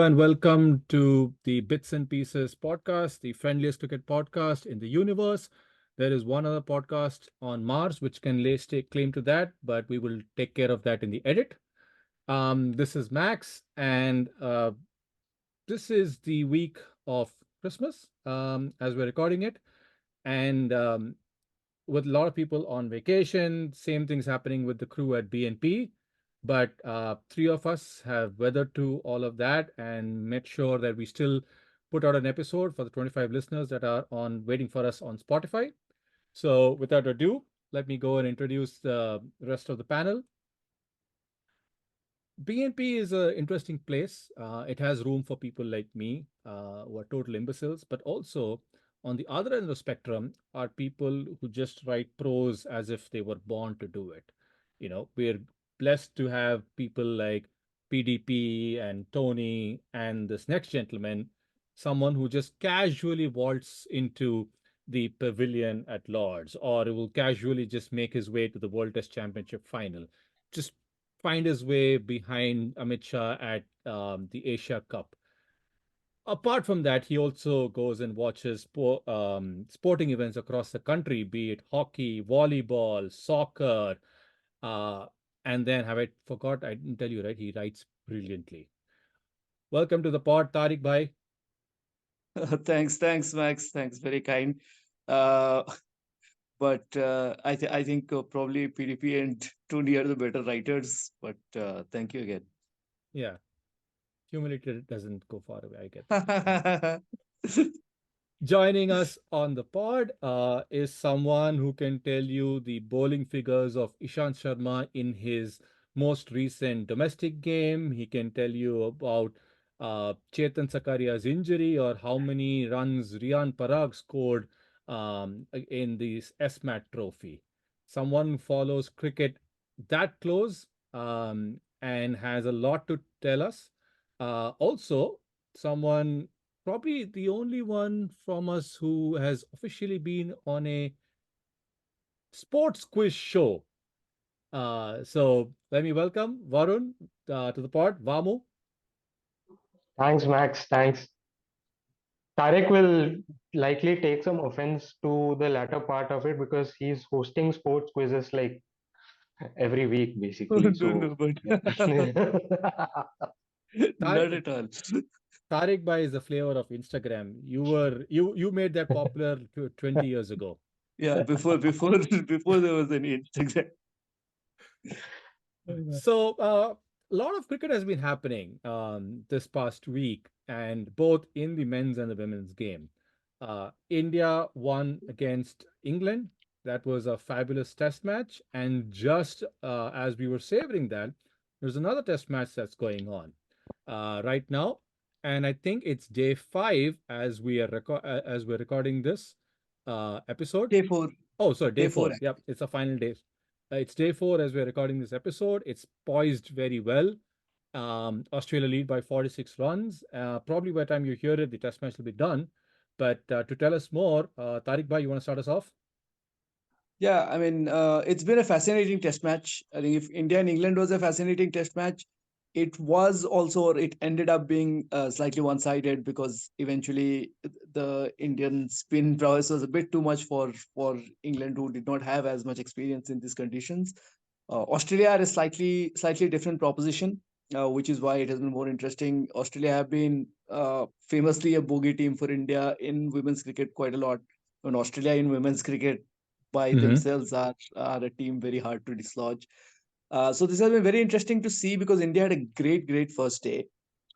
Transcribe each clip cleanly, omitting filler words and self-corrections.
and welcome to the Bits and Pieces podcast, the friendliest cricket podcast in the universe. There is one other podcast on Mars which can lay stake claim to that, but we will take care of that in the edit. This is Max, and this is the week of Christmas as we're recording it. And with a lot of people on vacation. Same things happening with the crew at BNP. But three of us have weathered through all of that and made sure that we still put out an episode for the 25 listeners that are on waiting for us on Spotify. So without ado, let me go and introduce the rest of the panel. BNP is an interesting place. It has room for people like me who are total imbeciles, but also on the other end of the spectrum are people who just write prose as if they were born to do it. We're blessed to have people like PDP and Tony and this next gentleman, someone who just casually vaults into the pavilion at Lords, or will casually just make his way to the World Test Championship final. Just find his way behind Amit Shah at the Asia Cup. Apart from that, he also goes and watches sporting events across the country, be it hockey, volleyball, soccer, uh, and then have I forgot? I didn't tell you, right? He writes brilliantly. Welcome to the pod, Tariq Bhai. Thanks, Max. Thanks, very kind. Uh, but I think probably PDP and Tony are the better writers. But thank you again. Yeah, humility doesn't go far away. I get that. Don't Joining us on the pod is someone who can tell you the bowling figures of Ishant Sharma in his most recent domestic game. He can tell you about Chetan Sakaria's injury or how many runs Rian Parag scored in this SMAT trophy. Someone who follows cricket that close and has a lot to tell us. Also, someone probably the only one from us who has officially been on a sports quiz show. So let me welcome Varun to the pod. Vamu. Thanks, Max. Thanks. Tarek will likely take some offense to the latter part of it because he's hosting sports quizzes like every week, basically. So, know, but yeah. not Tar- at all. Tariq Bhai is the flavor of Instagram. You made that popular 20 years ago. Yeah, before before there was any Instagram. So, a lot of cricket has been happening this past week, and both in the men's and the women's game. India won against England. That was a fabulous test match. And just as we were savoring that, there's another test match that's going on right now. And I think it's day five as we're recording this episode. Day four, Oh, sorry, day day four. four. Yep, it's a final day. It's day four as we're recording this episode. It's poised very well. Australia lead by 46 runs. Probably by the time you hear it, the test match will be done. But to tell us more, Tariq Bhai, you want to start us off? Yeah, I mean, it's been a fascinating test match. I think if India and England was a fascinating test match, it was also, or it ended up being slightly one-sided because eventually the Indian spin prowess was a bit too much for England, who did not have as much experience in these conditions. Australia are a slightly different proposition, which is why it has been more interesting. Australia have been famously a bogey team for India in women's cricket quite a lot. And Australia in women's cricket by Mm-hmm. themselves are a team very hard to dislodge. So this has been very interesting to see because India had a great first day.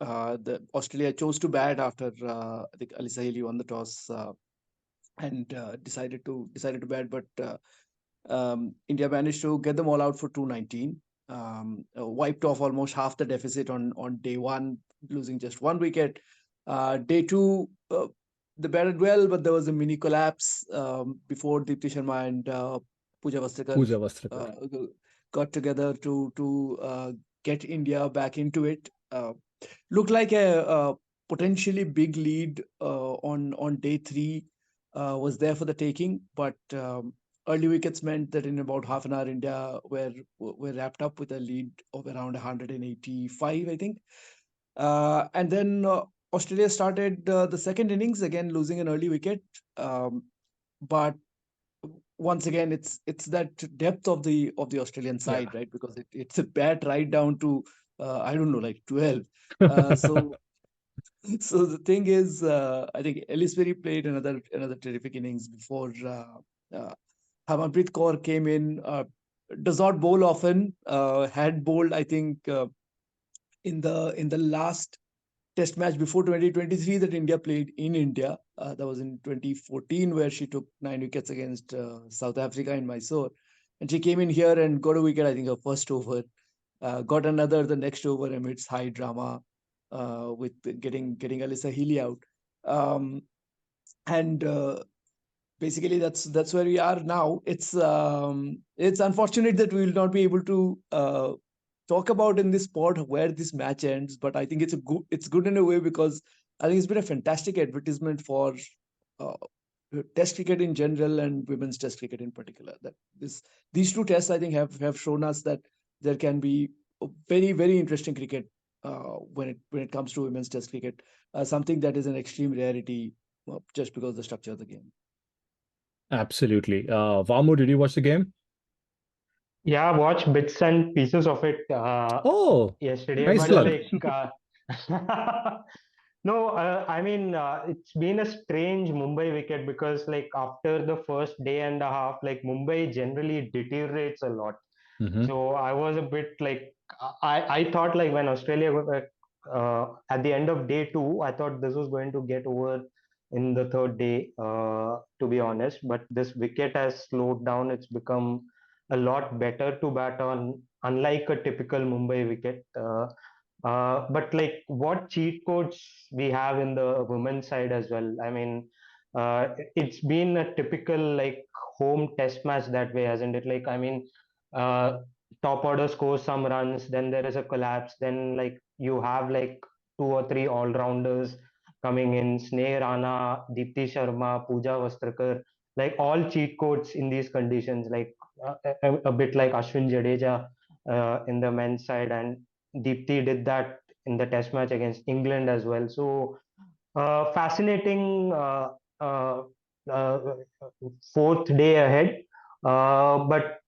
The Australia chose to bat after I think Alisa Haley won the toss and decided to bat, but India managed to get them all out for 219. Wiped off almost half the deficit on day one, losing just one wicket. Day two, they batted well, but there was a mini collapse before Deepti Sharma and Pooja Vastrakar Pooja Vastrakar. uh, got together to get India back into it. Looked like a potentially big lead on day three was there for the taking, but early wickets meant that in about half an hour, India were wrapped up with a lead of around 185, I think. And then Australia started the second innings again, losing an early wicket. Um, but once again, it's that depth of the Australian Yeah. side, right? Because it's a bat right down to I don't know, like 12. So so the thing is, I think Ellisbury played another terrific innings before Harmanpreet Kaur came in. Does not bowl often. Had bowled, I think, in the last Test match before 2023 that India played in India. That was in 2014, where she took 9 wickets against South Africa in Mysore. And she came in here and got a wicket, I think, her first over. Got another the next over amidst high drama with getting Alyssa Healy out. Um, and basically that's where we are now. It's unfortunate that we will not be able to talk about in this pod where this match ends, but I think it's good in a way, because I think it's been a fantastic advertisement for uh, test cricket in general and women's test cricket in particular. That these two tests, I think, have shown us that there can be a very interesting cricket when it comes to women's test cricket, something that is an extreme rarity, just because of the structure of the game. Absolutely. Vamu, did you watch the game? Yeah, I watched bits and pieces of it Oh, yesterday, nice but Well, plug. like, no, I mean, it's been a strange Mumbai wicket because, like, after the first day and a half, like, Mumbai generally deteriorates a lot. Hmm. So I was a bit like, I thought like when Australia at the end of day two, I thought this was going to get over in the third day, to be honest. But this wicket has slowed down. It's become a lot better to bat on, unlike a typical Mumbai wicket. But like, what cheat codes we have in the women's side as well. I mean, it's been a typical like home test match that way, hasn't it? Like, I mean, uh, top order scores some runs, then there is a collapse, then like you have like two or three all rounders coming in, Sneh Rana, Deepti Sharma, Pooja Vastrakar, like all cheat codes in these conditions, like a bit like Ashwin Jadeja in the men's side, and Deepti did that in the test match against England as well. So fascinating uh, uh, fourth day ahead. But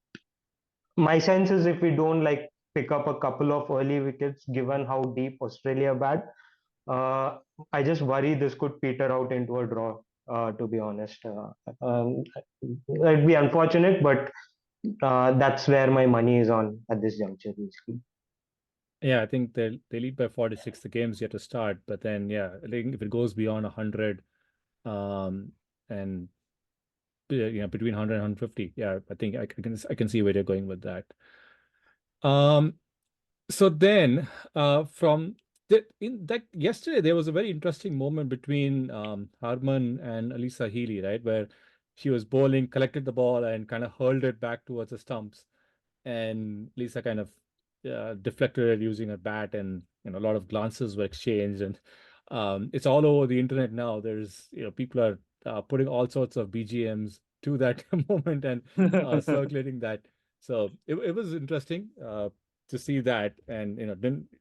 my sense is if we don't like pick up a couple of early wickets, given how deep Australia bat, uh, I just worry this could peter out into a draw. To be honest, it'd be unfortunate, but that's where my money is on at this juncture, basically. Yeah, I think they lead by 46. The game's yet to start, but then yeah, I think if it goes beyond 100, and between 100 and 150, yeah, I think I can see where they're going with that. Um, so then from in that yesterday there was a very interesting moment between Harman and Alyssa Healy, right, where she was bowling, collected the ball, and kind of hurled it back towards the stumps, and Lisa kind of deflected it using her bat, and a lot of glances were exchanged, and it's all over the internet now. There's people are putting all sorts of BGMs to that moment and circulating that. So it was interesting to see that, and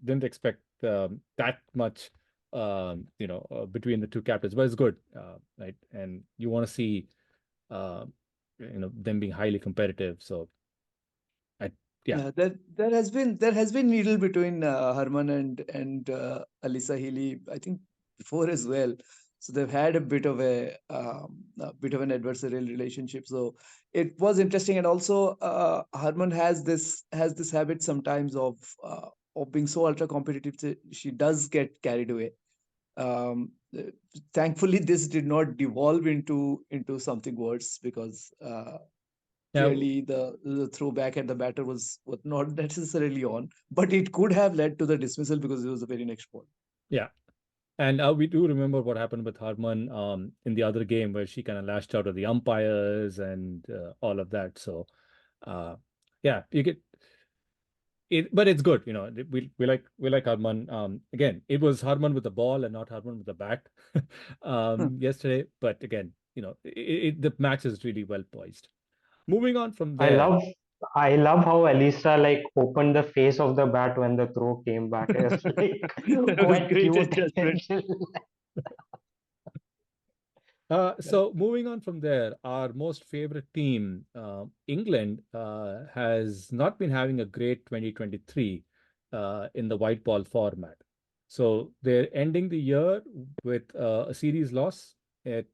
didn't expect that much between the two captains, but it's good, right? And you want to see uh, them being highly competitive. So I yeah. Yeah, there has been needle between Harman and Alyssa Healy, I think, before as well. So they've had a bit of an adversarial relationship. So it was interesting, and also Harman has this habit sometimes of being so ultra competitive. That she does get carried away. Um, uh, Thankfully, this did not devolve into something worse, because Yeah, clearly the throwback at the batter was not necessarily on, but it could have led to the dismissal because it was the very next ball. yeah. And we do remember what happened with Harman in the other game where she kind of lashed out at the umpires and all of that. So, uh, yeah, you get it, but it's good. We like Harman. Again, it was Harman with the ball and not Harman with the bat yesterday. But again, the match is really well poised. Moving on from I there. love I love how Alisa like opened the face of the bat when the throw came back. It's like That was quite great cute. adjustment. So moving on from there, our most favorite team, England, has not been having a great 2023 in the white ball format. So they're ending the year with a series loss at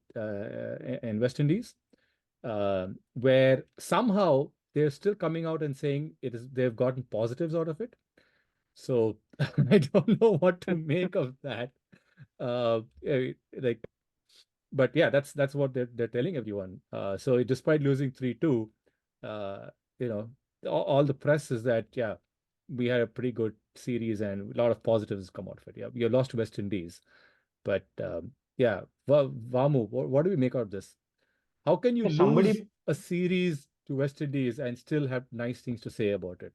in West Indies, where somehow they're still coming out and saying they've gotten positives out of it. So I don't know what to make of that. Like, but yeah, that's what they're telling everyone. So despite losing 3-2, uh, you know, all the press is that yeah, we had a pretty good series and a lot of positives come out of it. Yeah, you lost to West Indies, but yeah, Vamu, what do we make out of this? How can you lose Somebody a series to West Indies and still have nice things to say about it?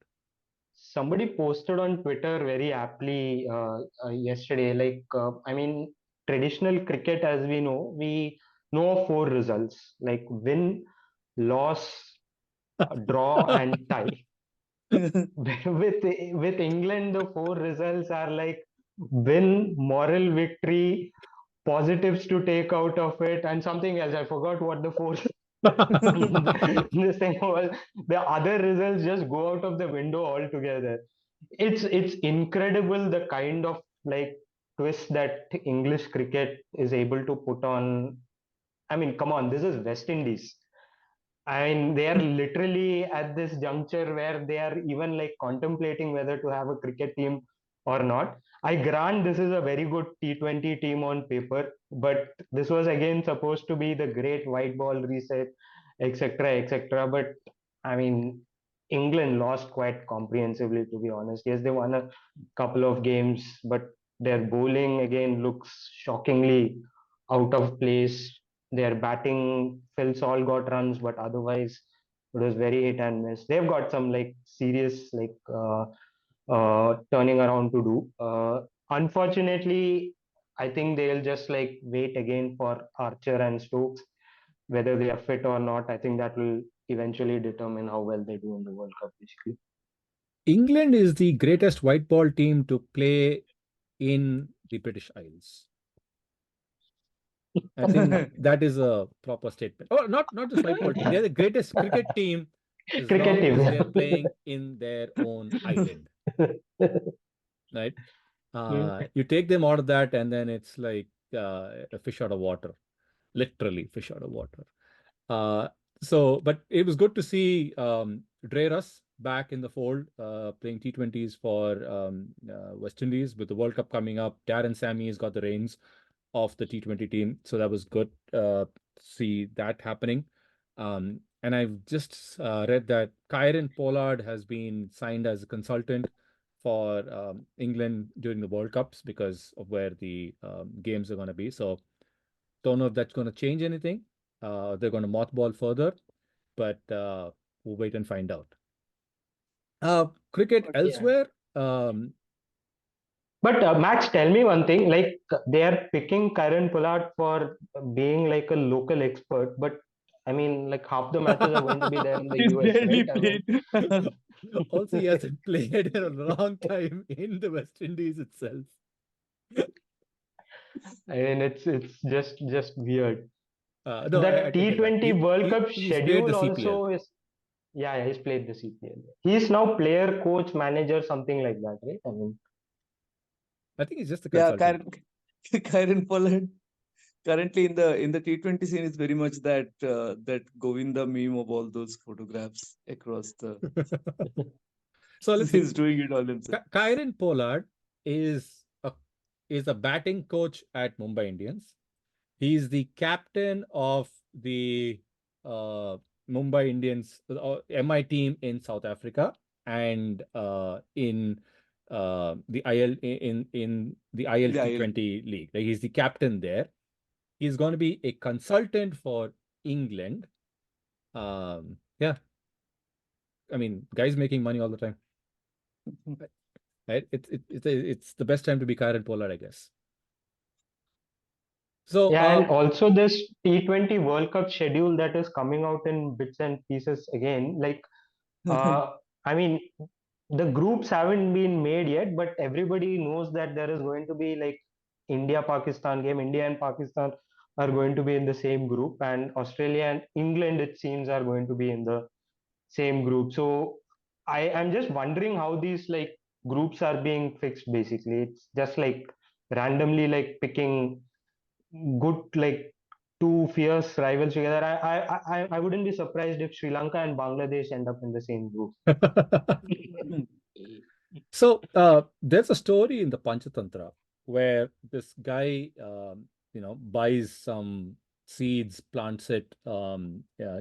somebody posted on Twitter very aptly yesterday. Like I mean, traditional cricket, as we know of four results like win, loss, draw, and tie. With England, the four results are like win, moral victory, positives to take out of it, and something else. I forgot what the four. This thing was the other results just go out of the window altogether. It's incredible the kind of like twist that English cricket is able to put on. I mean, come on, this is West Indies. I mean, they are literally at this juncture where they are even like contemplating whether to have a cricket team or not. I grant this is a very good T20 team on paper, but this was again supposed to be the great white ball reset, etc., etc. But I mean, England lost quite comprehensively, to be honest. Yes, they won a couple of games, but their bowling again looks shockingly out of place. Their batting, Phil Saul got runs, but otherwise it was very hit and miss. They've got some like serious like turning around to do. Unfortunately, I think they'll just like wait again for Archer and Stokes, whether they are fit or not. I think that will eventually determine how well they do in the World Cup, basically. England is the greatest white ball team to play in the British Isles. I think that is a proper statement. Oh, not just white ball team. They're the greatest cricket team as Cricket long team. as they're playing in their own island, right? You take them out of that, and then it's like a fish out of water, literally fish out of water. Uh, but it was good to see Dre Russ back in the fold, playing T20s for West Indies with the World Cup coming up. Darren Sammy has got the reins of the T20 team. So that was good to see that happening. And I've just read that Kyron Pollard has been signed as a consultant for England during the World Cups because of where the games are going to be. So don't know if that's going to change anything. They're going to mothball further, but we'll wait and find out. Cricket But yeah. elsewhere. But Max, tell me one thing. Like they are picking Karen Pollard for being like a local expert, but I mean, like half the matches are going to be there in the He's US, barely right? I mean, played. Also, he hasn't played in a long time in the West Indies itself. it's just weird. No, The I get that. T20 World Cup He's played the schedule CPL. also is, yeah, he's played the CPL. He's now player, coach, manager, something like that, right? I mean, I think he's just a Yeah, consultant. Kyron Pollard currently in the T20 scene is very much that Govinda meme of all those photographs across the. So let's see. He's doing it all himself. Kyron Pollard is a is a batting coach at Mumbai Indians. He's the captain of the uh, Mumbai Indians MI team in South Africa and in the in the IL Yeah, T20 league. Like he's the captain there. He's going to be a consultant for England. Yeah, I mean, guys making money all the time, right? It's the best time to be Kyron Pollard, I guess. So, yeah, and also this T20 World Cup schedule that is coming out in bits and pieces again. Like Uh, I mean, the groups haven't been made yet, but everybody knows that there is going to be like India Pakistan game. India and Pakistan are going to be in the same group, and Australia and England, it seems, are going to be in the same group. So I am just wondering how these like groups are being fixed. Basically, it's just like randomly like picking good like two fierce rivals together. I wouldn't be surprised if Sri Lanka and Bangladesh end up in the same group. So there's a story in the Panchatantra where this guy, buys some seeds, plants it,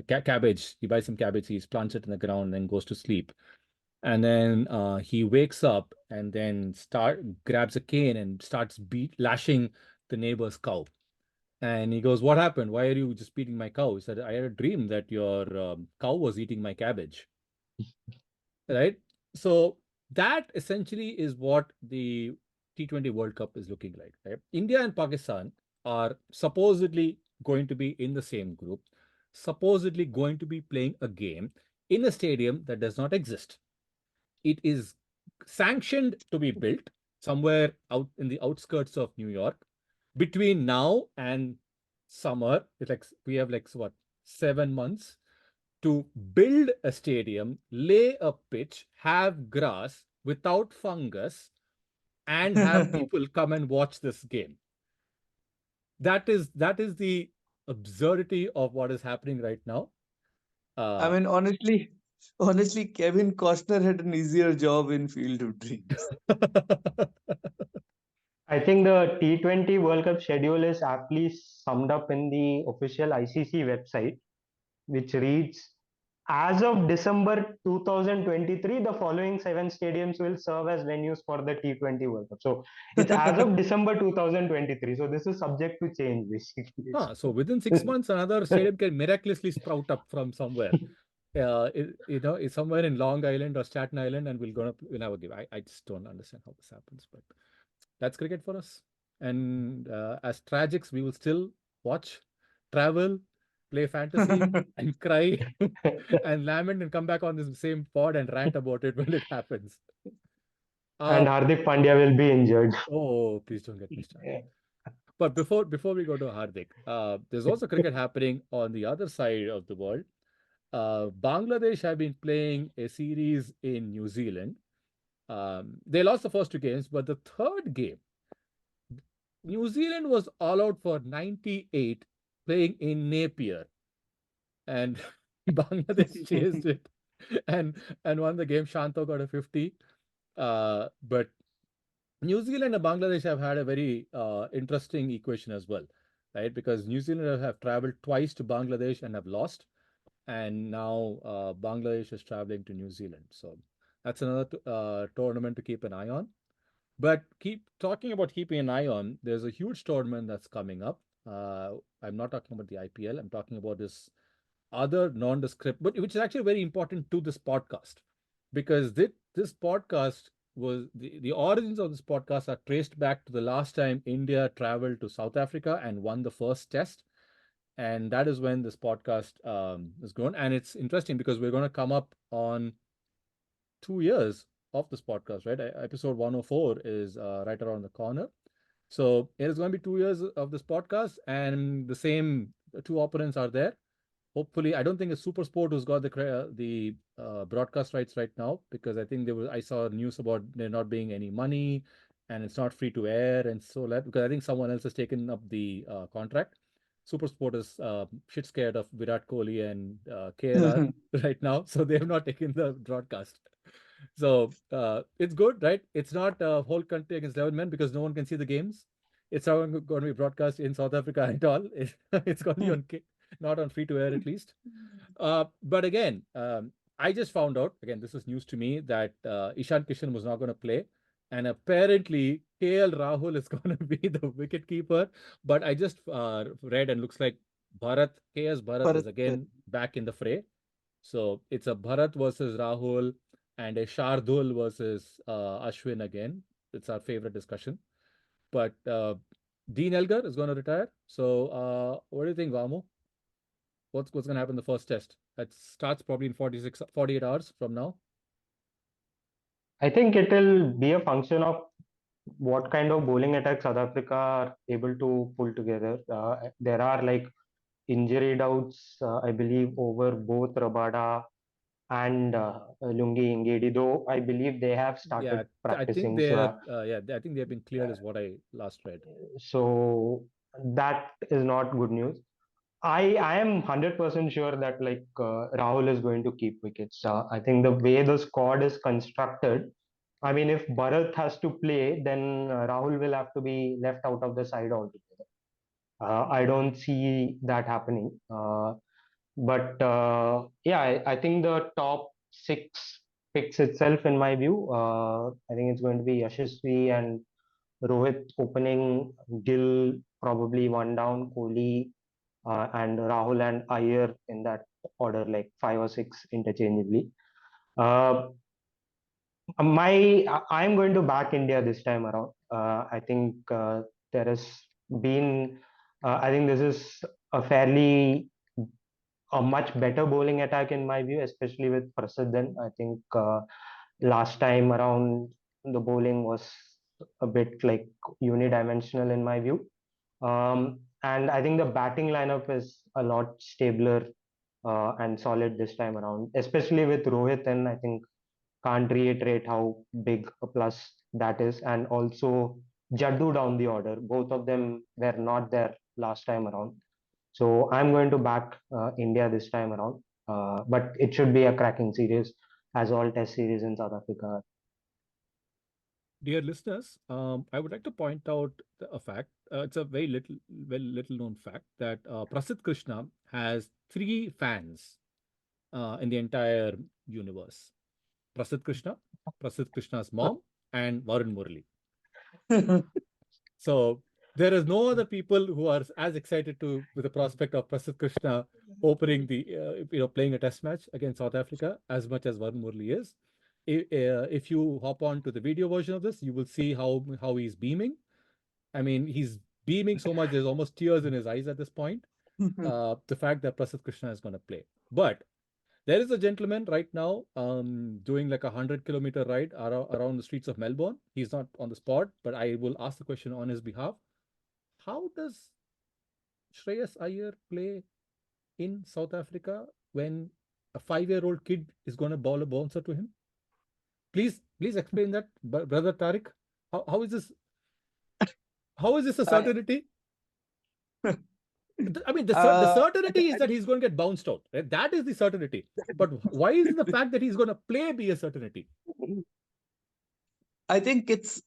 cabbage. He buys some cabbage seeds, plants it in the ground, and then goes to sleep. And then he wakes up and then grabs a cane and starts lashing the neighbor's cow. And he goes, "What happened? Why are you just beating my cow?" He said, "I had a dream that your cow was eating my cabbage." Right? So that essentially is what the T20 World Cup is looking like, right? India and Pakistan are supposedly going to be in the same group, supposedly going to be playing a game in a stadium that does not exist. It is sanctioned to be built somewhere out in the outskirts of New York between now and summer. It's like we have like what, 7 months to build a stadium, lay a pitch, have grass without fungus, and have people come and watch this game. That is the absurdity of what is happening right now. I Uh, mean, honestly, Kevin Costner had an easier job in Field of Dreams. I think the T20 World Cup schedule is aptly summed up in the official ICC website, which reads, as of December 2023, the following seven stadiums will serve as venues for the T20 World Cup. So it's as of December 2023. So this is subject to change, basically. so within 6 months, another stadium can miraculously sprout up from somewhere. It's somewhere in Long Island or Staten Island, and we'll have a game. I just don't understand how this happens, but that's cricket for us. And as tragics, we will still watch, travel, play fantasy, and cry and lament and come back on this same pod and rant about it when it happens. And Uh, Hardik Pandya will be injured. oh, please don't get me started. Yeah. But before we go to Hardik, there's also cricket happening on the other side of the world. Bangladesh have been playing a series in New Zealand. They lost the first two games, but the third game, New Zealand was all out for 98 playing in Napier, and Bangladesh chased it and won the game. Shanto got a 50. But New Zealand and Bangladesh have had a very interesting equation as well, right? Because New Zealand have traveled twice to Bangladesh and have lost, and now Bangladesh is traveling to New Zealand. So that's another tournament to keep an eye on. But keep talking about keeping an eye on. There's a huge tournament that's coming up. I'm not talking about the IPL. I'm talking about this other nondescript, but which is actually very important to this podcast, because this podcast was the origins of this podcast are traced back to the last time India traveled to South Africa and won the first test, and that is when this podcast is grown. And it's interesting because we're going to come up on 2 years of this podcast, right? Episode 104 is right around the corner. So it is going to be 2 years of this podcast, and the same two opponents are there. Hopefully, I don't think it's Super Sport who's got the broadcast rights right now, because I think I saw news about there not being any money, and it's not free to air and so that, because I think someone else has taken up the contract. Super Sport is shit scared of Virat Kohli and KLR right now, so they have not taken the broadcast. So it's good, right? It's not a whole country against 11 men because no one can see the games. It's not going to be broadcast in South Africa at all. It's going to be not on free to air at least. But again, I just found out, again, this is news to me, that Ishan Kishan was not going to play. And apparently, KL Rahul is going to be the wicket keeper. But I just read, and looks like KS Bharat is Bharat, again back in the fray. So it's a Bharat versus Rahul and a Shardul versus Ashwin again. It's our favorite discussion. But Dean Elgar is going to retire. So what do you think, Vamu? what's going to happen in the first test? That starts probably in 48 hours from now. I think it will be a function of what kind of bowling attack South Africa are able to pull together. There are like injury doubts, I believe, over both Rabada and Lungi Ngedi, though I believe they have Yeah, started I think practicing. they're I think they've been cleared, is what I last read. So that is not good news. I am 100% sure that Rahul is going to keep wickets. I think the way the squad is constructed, I mean, if Bharat has to play, then Rahul will have to be left out of the side altogether. I don't see that happening. But yeah, I think the top six picks itself, in my view, I think it's going to be Yashasvi and Rohit opening, Gill probably one down, Kohli and Rahul and Iyer in that order, like five or six interchangeably. Uh, I'm going to back India this time around. I think there has been, I think this is a fairly a much better bowling attack in my view, especially with Prasidhan. I think last time around the bowling was a bit like unidimensional in my view. And I think the batting lineup is a lot stabler and solid this time around, especially with Rohit. And I think can't reiterate how big a plus that is. And also Jaddu down the order. Both of them were not there last time around. So I'm going to back India this time around. But it should be a cracking series, as all test series in South Africa are. Dear listeners, I would like to point out a fact. It's a very little known fact that Prasidh Krishna has three fans in the entire universe. Prasidh Krishna, Prasidh Krishna's mom, and Varun Murali. So there is no other people who are as excited to with the prospect of Prasidh Krishna opening the playing a test match against South Africa as much as Varun Murali is. If you hop on to the video version of this, you will see how he's beaming. I mean, he's beaming so much there's almost tears in his eyes at this point. The fact that Prasidh Krishna is going to play, but there is a gentleman right now doing like 100-kilometer ride around the streets of Melbourne. He's not on the spot, but I will ask the question on his behalf. How does Shreyas Iyer play in South Africa when a 5-year-old kid is going to bowl a bouncer to him? Please explain that, brother Tariq. How is this? How is this a I, certainty? I mean, the uh, certainty is that he's going to get bounced out. Right? That is the certainty. But why is the fact that he's going to play be a certainty? I think it's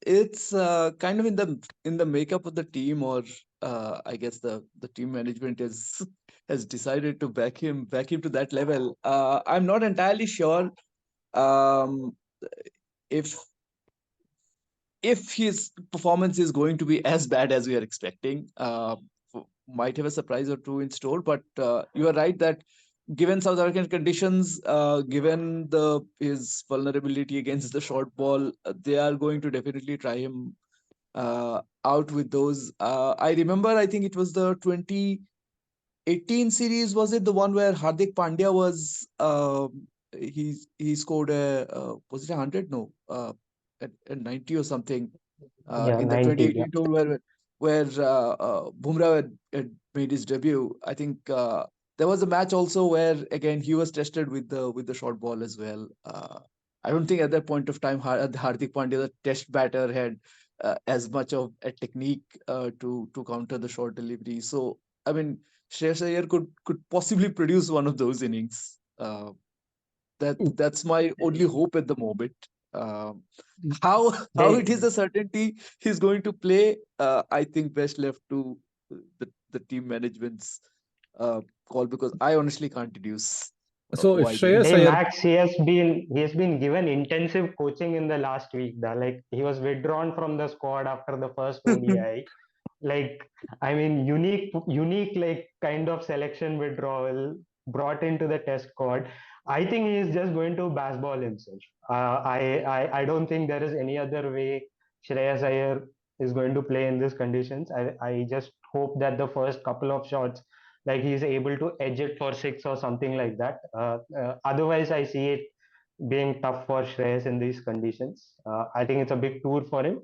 kind of in the makeup of the team, or I guess the team management is has decided to back him to that level. I'm not entirely sure um, if if his performance is going to be as bad as we are expecting. Might have a surprise or two in store, but you are right that given South African conditions, given the his vulnerability against the short ball, they are going to definitely try him out with those. I remember, I think it was the 2018 series. Was it the one where Hardik Pandya was he scored a was it 100? No, at 90 or something Yeah, in the 90. Yeah. 2018 tour where Bumrah had made his debut. I think there was a match also where again he was tested with the short ball as well. I don't think at that point of time Hardik Pandya, the test batter, had as much of a technique to counter the short delivery. So I mean, Shreyas Iyer could possibly produce one of those innings. That's my only hope at the moment. Um, how it They is a certainty he's going to play, I think best left to the team management's call, because I honestly can't deduce So if why they Shreyas would. They Iyer, Max, he has been given intensive coaching in the last week. Like he was withdrawn from the squad after the first ODI. Like I mean, unique like kind of selection withdrawal brought into the test squad. I think he is just going to baseball himself. I don't think there is any other way Shreyas Iyer is going to play in these conditions. I just hope that the first couple of shots, like he's able to edge it for six or something like that. Otherwise, I see it being tough for Shreyas in these conditions. I think it's a big tour for him.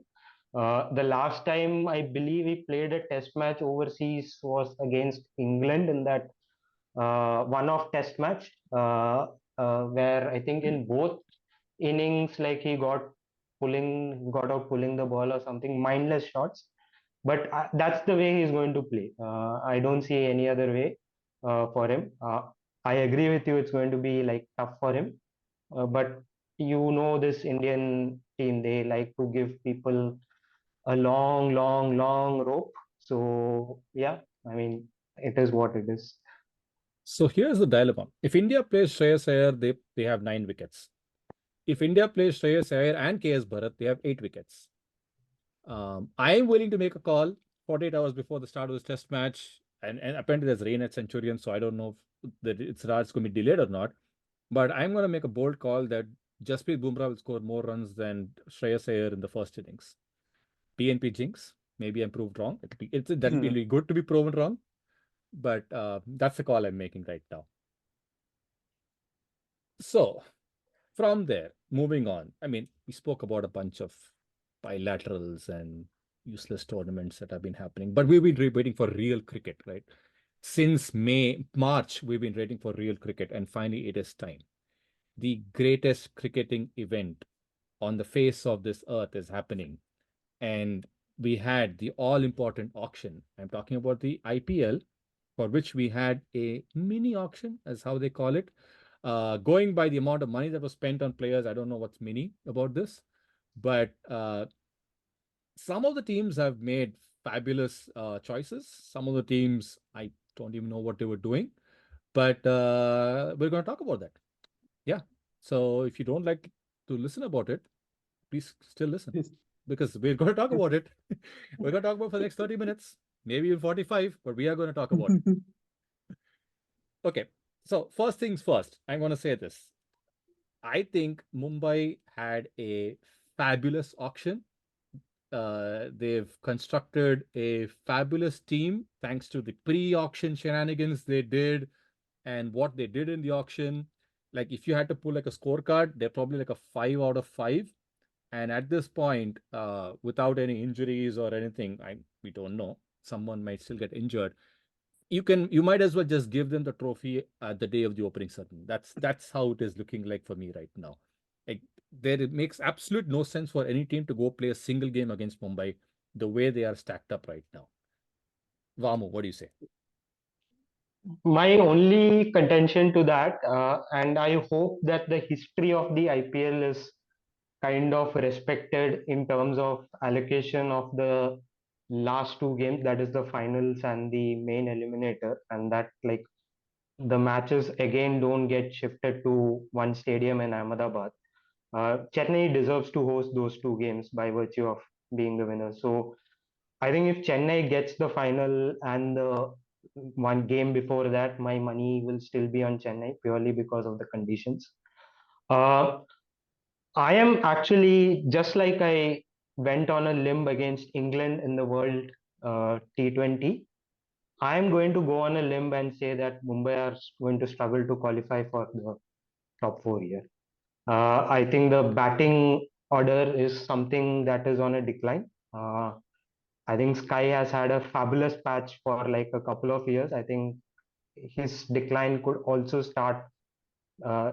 The last time I believe he played a test match overseas was against England in that one-off test match, where I think in both innings, like he got out pulling the ball or something, mindless shots. But that's the way he's going to play. I don't see any other way for him. I agree with you; it's going to be like tough for him. But this Indian team, they like to give people a long, long, long rope. So yeah, I mean, it is what it is. So here's the dilemma. If India plays Shreyas Iyer, they have 9 wickets. If India plays Shreyas Iyer and KS Bharat, they have 8 wickets. I am willing to make a call 48 hours before the start of this test match. And apparently there's rain at Centurion, so I don't know if it's going to be delayed or not. But I'm going to make a bold call that Jasprit Bumrah will score more runs than Shreyas Iyer in the first innings. PNP jinx. Maybe I'm proved wrong. That'll be really good to be proven wrong. But that's the call I'm making right now. So from there, moving on. I mean, we spoke about a bunch of bilaterals and useless tournaments that have been happening, but we've been waiting for real cricket, right? Since March, we've been waiting for real cricket, and finally it is time. The greatest cricketing event on the face of this earth is happening. And we had the all-important auction. I'm talking about the IPL, for which we had a mini auction, as how they call it. Going by the amount of money that was spent on players, I don't know what's mini about this, but some of the teams have made fabulous choices. Some of the teams, I don't even know what they were doing, but we're going to talk about that. Yeah. So if you don't like to listen about it, please still listen, because we're going to talk about it. We're going to talk about it for the next 30 minutes, maybe even 45, but we are going to talk about it. Okay. So first things first, I'm going to say this. I think Mumbai had a fabulous auction. They've constructed a fabulous team thanks to the pre-auction shenanigans they did and what they did in the auction. Like if you had to pull like a scorecard, they're probably like a 5 out of 5. And at this point, without any injuries or anything, we don't know. Someone might still get injured. You might as well just give them the trophy at the day of the opening ceremony. That's how it is looking like for me right now. Like it makes absolute no sense for any team to go play a single game against Mumbai the way they are stacked up right now. Vamu, what do you say? My only contention to that, and I hope that the history of the IPL is kind of respected in terms of allocation of the last two games, that is the finals and the main eliminator, and that like the matches again don't get shifted to one stadium in Ahmedabad. Chennai deserves to host those two games by virtue of being the winner. So I think if Chennai gets the final and the one game before that, my money will still be on Chennai purely because of the conditions. Uh, I am actually, just like I went on a limb against England in the World T20, I am going to go on a limb and say that Mumbai are going to struggle to qualify for the top four here. I think the batting order is something that is on a decline. I think Sky has had a fabulous patch for like a couple of years. I think his decline could also start uh,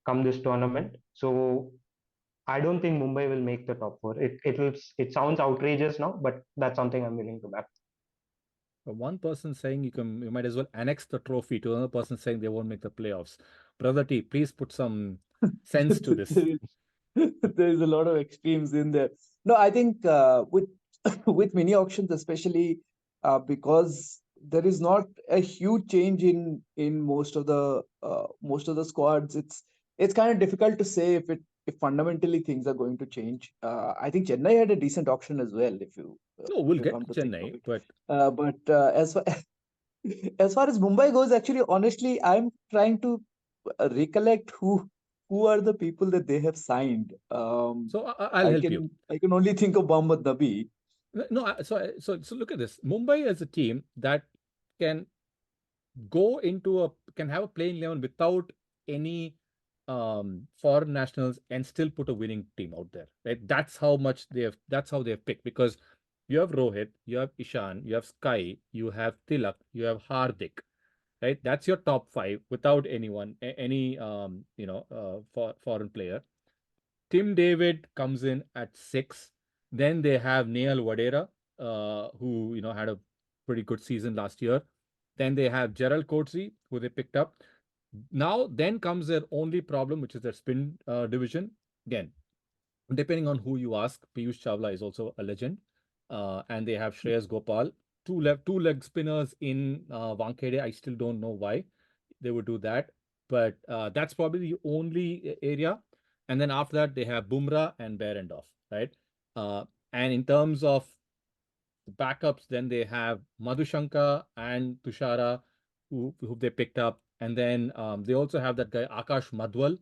come this tournament. So I don't think Mumbai will make the top four. It sounds outrageous now, but that's something I'm willing to back. One person saying you might as well annex the trophy to another person saying they won't make the playoffs. Brother T, please put some sense to this. There is a lot of extremes in there. No, I think with with mini auctions, especially because there is not a huge change in most of the squads. It's kind of difficult to say if fundamentally things are going to change. I think Chennai had a decent auction as well, No, if we'll you get come to to think of Chennai, it. but As far as far as Mumbai goes, actually, honestly, I'm trying to recollect who are the people that they have signed. so I'll help you. I can only think of Mohammad Nabi. No, so look at this. Mumbai as a team that can can have a playing 11 without any foreign nationals and still put a winning team out there, right? That's how they have picked, because you have Rohit, you have Ishan, you have Sky, you have Tilak, you have Hardik, right? That's your top five without anyone, any foreign player. Tim David comes in at six. Then they have Neil Wadera, who had a pretty good season last year. Then they have Gerald Coetzee, who they picked up. Now, then comes their only problem, which is their spin division. Again, depending on who you ask, Piyush Chawla is also a legend, and they have Shreyas Gopal, two leg spinners in Wankhede. I still don't know why they would do that, but that's probably the only area. And then after that, they have Bumrah and Behrendorff, right? And in terms of the backups, then they have Madhushanka and Tushara, who they picked up. And then they also have that guy, Akash Madhwal,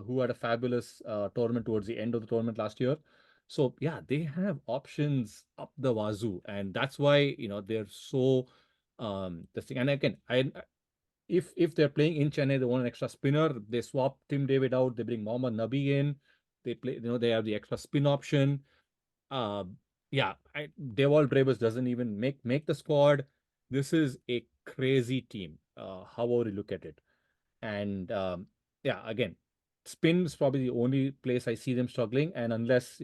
who had a fabulous tournament towards the end of the tournament last year. So, yeah, they have options up the wazoo. And that's why, they're so this thing. And again, if they're playing in Chennai, they want an extra spinner. They swap Tim David out. They bring Mohammad Nabi in. They play, they have the extra spin option. Uh, yeah, Deval Brabus doesn't even make the squad. This is a crazy team. However you look at it, and yeah, again, spin is probably the only place I see them struggling. And unless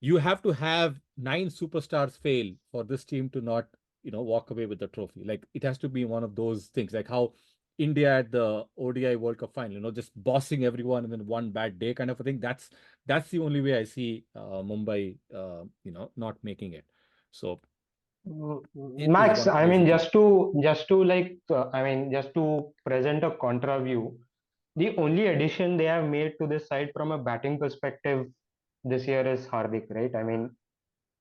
you have to have nine superstars fail for this team to not walk away with the trophy. Like, it has to be one of those things, like how India at the ODI World Cup final, just bossing everyone and then one bad day kind of a thing. That's the only way I see Mumbai not making it. So it is Max, one I crazy mean, team. just to present a contra view, the only addition they have made to this side from a batting perspective this year is Hardik, right? I mean,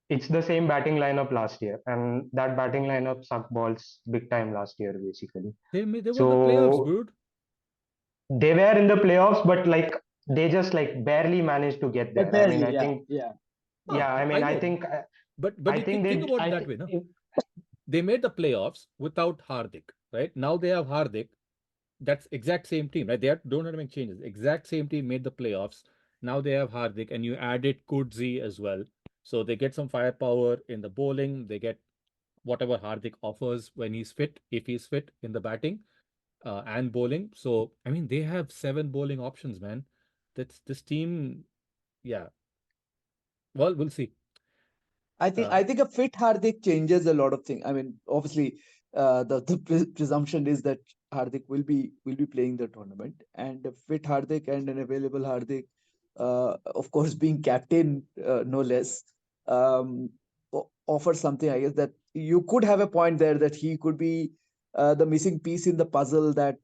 it's the same batting lineup last year, and that batting lineup sucked balls big time last year, basically. They were in the playoffs, So dude. they were in the playoffs, but like they just like barely managed to get But there. I mean, barely, I yeah, think, yeah. yeah, I I mean, know, but I you think think they, about it I that think, way, no? They made the playoffs without Hardik, right? Now they have Hardik. That's exact same team, right? Don't have to make changes. Exact same team made the playoffs. Now they have Hardik, and you added Kudzi as well. So they get some firepower in the bowling. They get whatever Hardik offers when he's fit, if he's fit in the batting and bowling. So, I mean, they have seven bowling options, man. That's this team. Yeah. Well, we'll see. I Uh, think a fit Hardik changes a lot of things. I mean, obviously, the presumption is that Hardik will be playing the tournament, and a fit Hardik and an available Hardik, of course, being captain, no less, um, offers something. I guess that you could have a point there that he could be the missing piece in the puzzle that.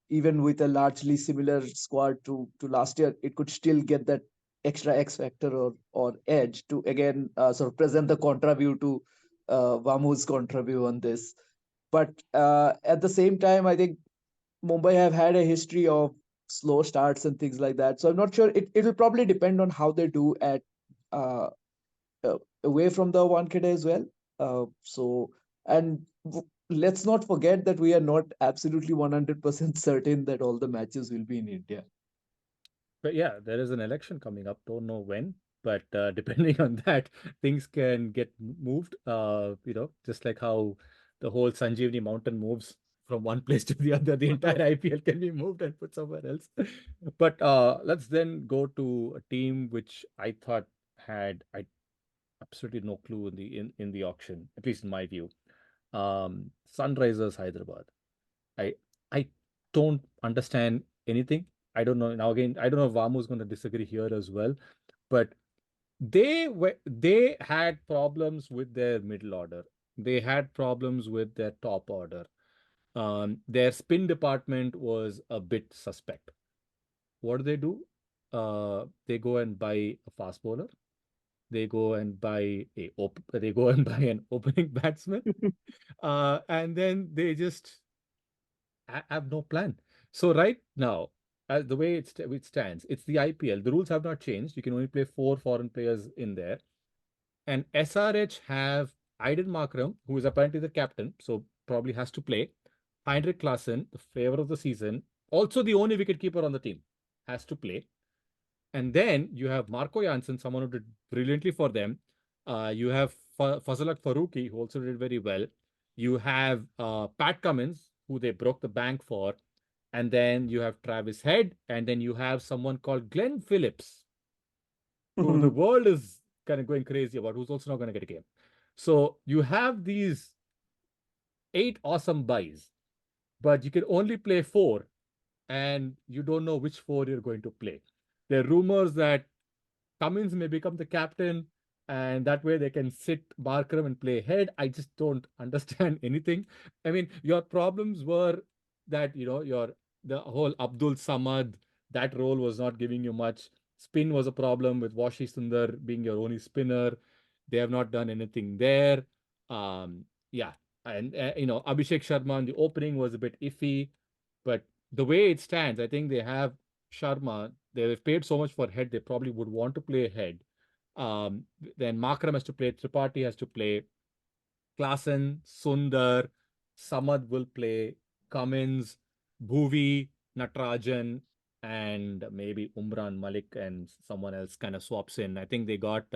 Even with a largely similar squad to last year, it could still get that extra X factor or edge to again sort of present the contra view to Vamu's contra view on this. But at the same time, I think Mumbai have had a history of slow starts and things like that. So I'm not sure. It'll probably depend on how they do at uh, away from the Wankhede as well. So and let's not forget that we are not absolutely 100% certain that all the matches will be in India. But yeah, there is an election coming up. Don't know when, but depending on that, things can get moved. Just like how the whole Sanjeevani mountain moves from one place to the other, the entire IPL can be moved and put somewhere else. But let's then go to a team which I thought had absolutely no clue in the auction, at least in my view. Sunrisers Hyderabad. I I don't understand anything. I don't know. Now again, I don't know if Vamu is going to disagree here as well, but they had problems with their middle order. They had problems with their top order. Their spin department was a bit suspect. What do they do? They go and buy a fast bowler. They go and buy they go and buy an opening batsman. And then they just have no plan. So right now, as the way it stands, it's the IPL. The rules have not changed. You can only play four foreign players in there. And SRH have Aiden Markram, who is apparently the captain, so probably has to play. Heinrich Klaassen, the favor of the season, also the only wicketkeeper on the team, has to play. And then you have Marco Janssen, someone who did brilliantly for them. You have Fazalak Faruqi, who also did very well. You have Pat Cummins, who they broke the bank for. And then you have Travis Head. And then you have someone called Glenn Phillips, who the world is kind of going crazy about, who's also not going to get a game. So you have these 8 awesome buys, but you can only play 4, and you don't know which 4 you're going to play. There are rumors that Cummins may become the captain, and that way they can sit Barkram and play head. I just don't understand anything. I mean, your problems were that the whole Abdul Samad, that role was not giving you much. Spin was a problem with Washi Sundar being your only spinner. They have not done anything there. Yeah, and Abhishek Sharma in the opening was a bit iffy, but the way it stands, I think they have Sharma. They've paid so much for head, they probably would want to play head. Then Makram has to play, Tripathi has to play, Klaassen, Sundar, Samad will play, Cummins, Bhuvi, Natarajan, and maybe Umran Malik and someone else kind of swaps in. I think they got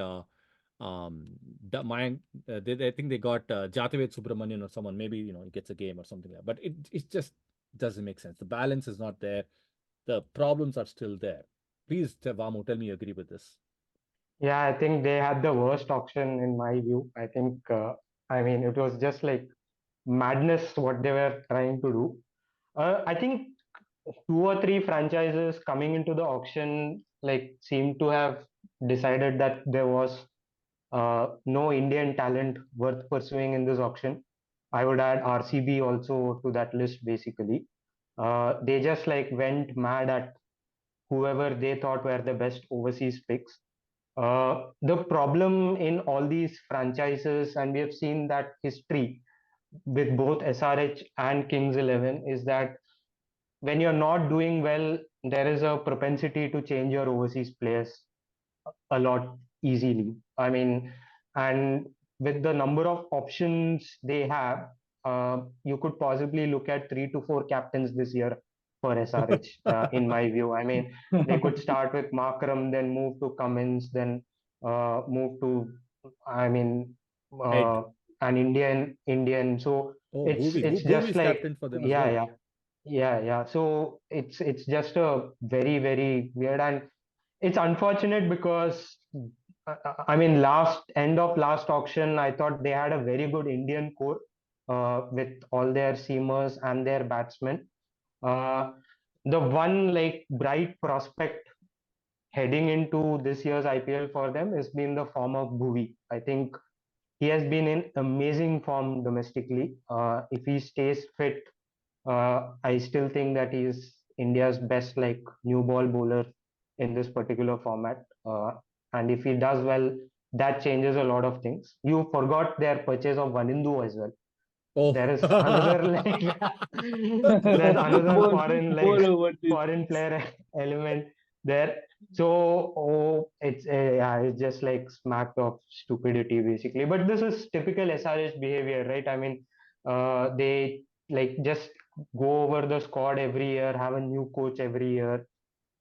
Mayank, I think they got Jataved Subramanian or someone. Maybe he gets a game or something like that. But it just doesn't make sense. The balance is not there. The problems are still there. Please, Vamu, tell me you agree with this. Yeah, I think they had the worst auction in my view. I think, I mean, it was just like madness what they were trying to do. I think 2 or 3 franchises coming into the auction like seem to have decided that there was no Indian talent worth pursuing in this auction. I would add RCB also to that list basically. They just like went mad at whoever they thought were the best overseas picks. The problem in all these franchises, and we have seen that history with both SRH and Kings 11, is that when you're not doing well, there is a propensity to change your overseas players a lot easily. I mean, and with the number of options they have, you could possibly look at 3 to 4 captains this year for SRH, in my view. I mean, they could start with Markram, then move to Cummins, then move to, I mean, Head. uh, an Indian. So Oh, it's Bhuvi just is like, captain for them as yeah, well. yeah, yeah. So it's just a very weird, and it's unfortunate because I mean, last end of last auction, I thought they had a very good Indian core with all their seamers and their batsmen. Uh, the one like bright prospect heading into this year's IPL for them has been the form of Bhuvi. I think he has been in amazing form domestically. If he stays fit, I still think that he is India's best like new ball bowler in this particular format. And if he does well, that changes a lot of things. You forgot their purchase of Vanindu as well. Oh. There is another like there's another more foreign more like over this. foreign player element there. So it's yeah, it's just like smacked of stupidity basically. But this is typical SRH behavior, right? I mean, they like just go over the squad every year, have a new coach every year.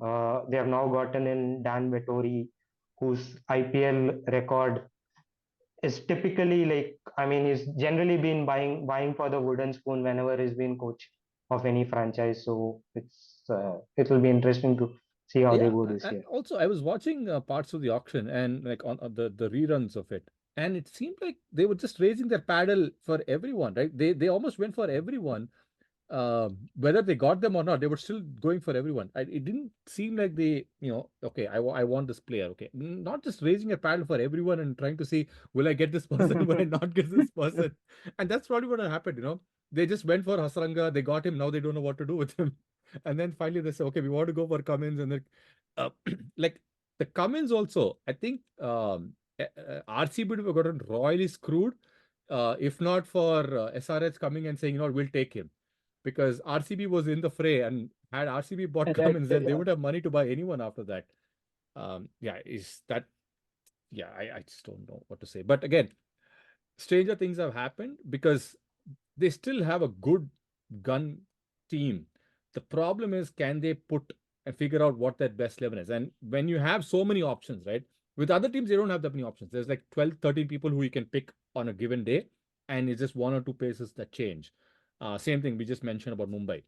They have now gotten in Dan Vettori, whose IPL record is typically like, I mean, he's generally been buying for the wooden spoon whenever he's been coach of any franchise. So it will be interesting to see how they Yeah, go this and year. also I was watching parts of the auction and like on the reruns of it, and it seemed like they were just raising their paddle for everyone, right? They almost went for everyone, whether they got them or not. They were still going for everyone. It didn't seem like they, okay, I want this player, okay, not just raising a paddle for everyone and trying to see, will I get this person, will I not get this person, and that's probably what happened. They just went for Hasranga, they got him, now they don't know what to do with him. And then finally they say, okay, we want to go for Cummins, and then uh, like the Cummins also, I think RCB would have gotten royally screwed if not for SRH coming and saying, we'll take him, because RCB was in the fray, and had RCB bought And that, Cummins, then they yeah. would have money to buy anyone after that. Yeah, is that? Yeah, I just don't know what to say. But again, stranger things have happened because they still have a good gun team. The problem is, can they put and figure out what their best 11 is? And when you have so many options, right? With other teams, they don't have that many options. There's like 12, 13 people who you can pick on a given day, and it's just one or two paces that change. Same thing we just mentioned about Mumbai.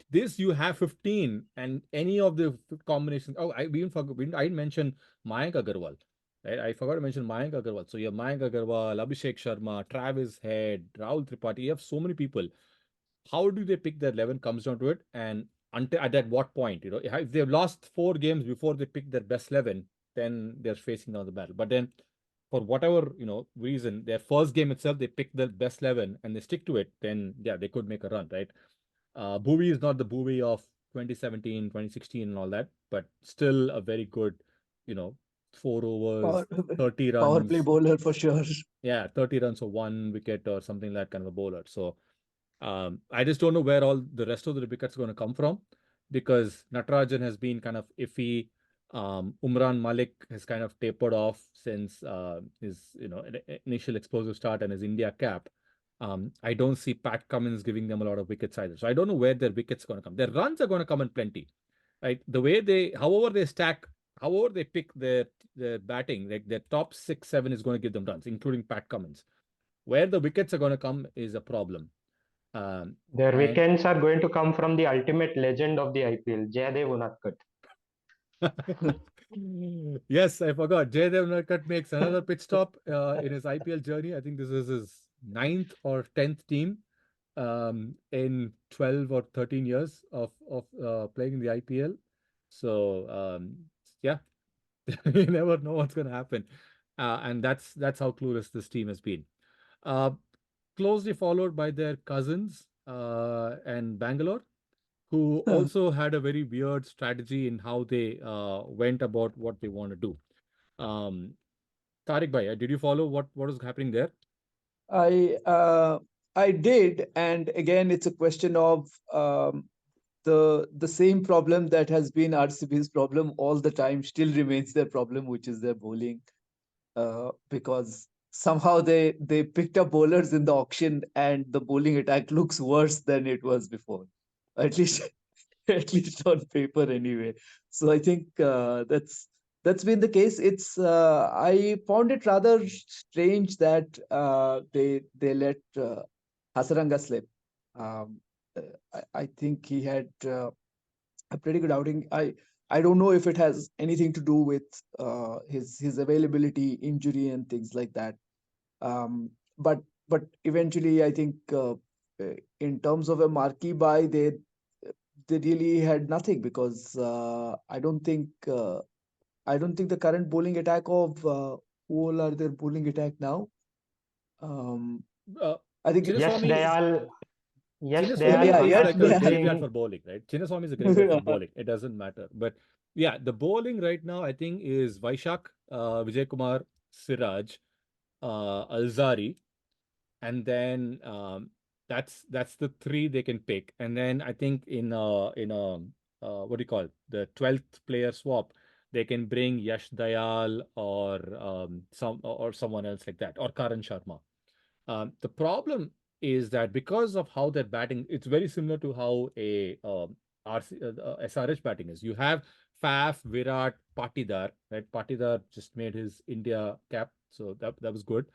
This you have 15, and any of the combinations. Oh, I we even forgot. I didn't mention Mayank Agarwal. Right? I forgot to mention Mayank Agarwal. So you have Mayank Agarwal, Abhishek Sharma, Travis Head, Rahul Tripathi. You have so many people. How do they pick their 11 comes down to it, and until at what point, if they've lost 4 games before they pick their best 11, then they're facing down the battle. But then for whatever reason, their first game itself they pick the best 11 and they stick to it, then yeah, they could make a run, right? Bowie is not the Bowie of 2017, 2016 and all that, but still a very good, you know 4 overs, Power, 30 power play runs. bowler for sure. Yeah, 30 runs for 1 wicket or something like kind of a bowler. So I just don't know where all the rest of the wickets are going to come from, because Natarajan has been kind of iffy. Umran Malik has kind of tapered off since his initial explosive start and his India cap. I don't see Pat Cummins giving them a lot of wickets either. So I don't know where their wickets are going to come. Their runs are going to come in plenty, right? The way however they stack, however they pick their batting, like their top 6, 7 is going to give them runs, including Pat Cummins. Where the wickets are going to come is a problem. Their And weekends are going to come from the ultimate legend of the IPL, Jaydev Unadkat. yes, I forgot. Jaydev Narkat makes another pit stop in his IPL journey. I think this is his ninth or 10th team in 12 or 13 years of playing in the IPL. So yeah, you never know what's going to happen, and that's how clueless this team has been. Uh, Closely followed by their cousins and Bangalore, who also had a very weird strategy in how they went about what they want to do. Um, Tariq Bhai, did you follow what was happening there? I uh, I did, and again, it's a question of the same problem that has been RCB's problem all the time still remains their problem, which is their bowling. Because somehow they picked up bowlers in the auction, and the bowling attack looks worse than it was before. At least at least on paper anyway. So I think that's been the case. It's I found it rather strange that they let Hasaranga slip. Um, I think he had a pretty good outing. I don't know if it has anything to do with his availability, injury, and things like that. Um, but eventually, I think in terms of a marquee buy, they really had nothing, because I don't think the current bowling attack of who all are their bowling attack now. Um, Uh, I think it's Yash Chinnaswamy, Dayal, Yash Chinnaswamy Dayal yeah, is yes, like has a they are. graveyard been for bowling, right? Chinnaswamy is a graveyard for bowling. It doesn't matter. But yeah, the bowling right now, I think, is Vaishak, Vijay Kumar, Siraj, Alzari, and then that's the three they can pick. And then I think in a what do you call it? The 12th player swap, they can bring Yash Dayal or someone else like that, or Karan Sharma. The problem is that because of how they're batting, it's very similar to how a SRH batting is. You have Faf, Virat, Patidar, right? Patidar just made his India cap, so that was good.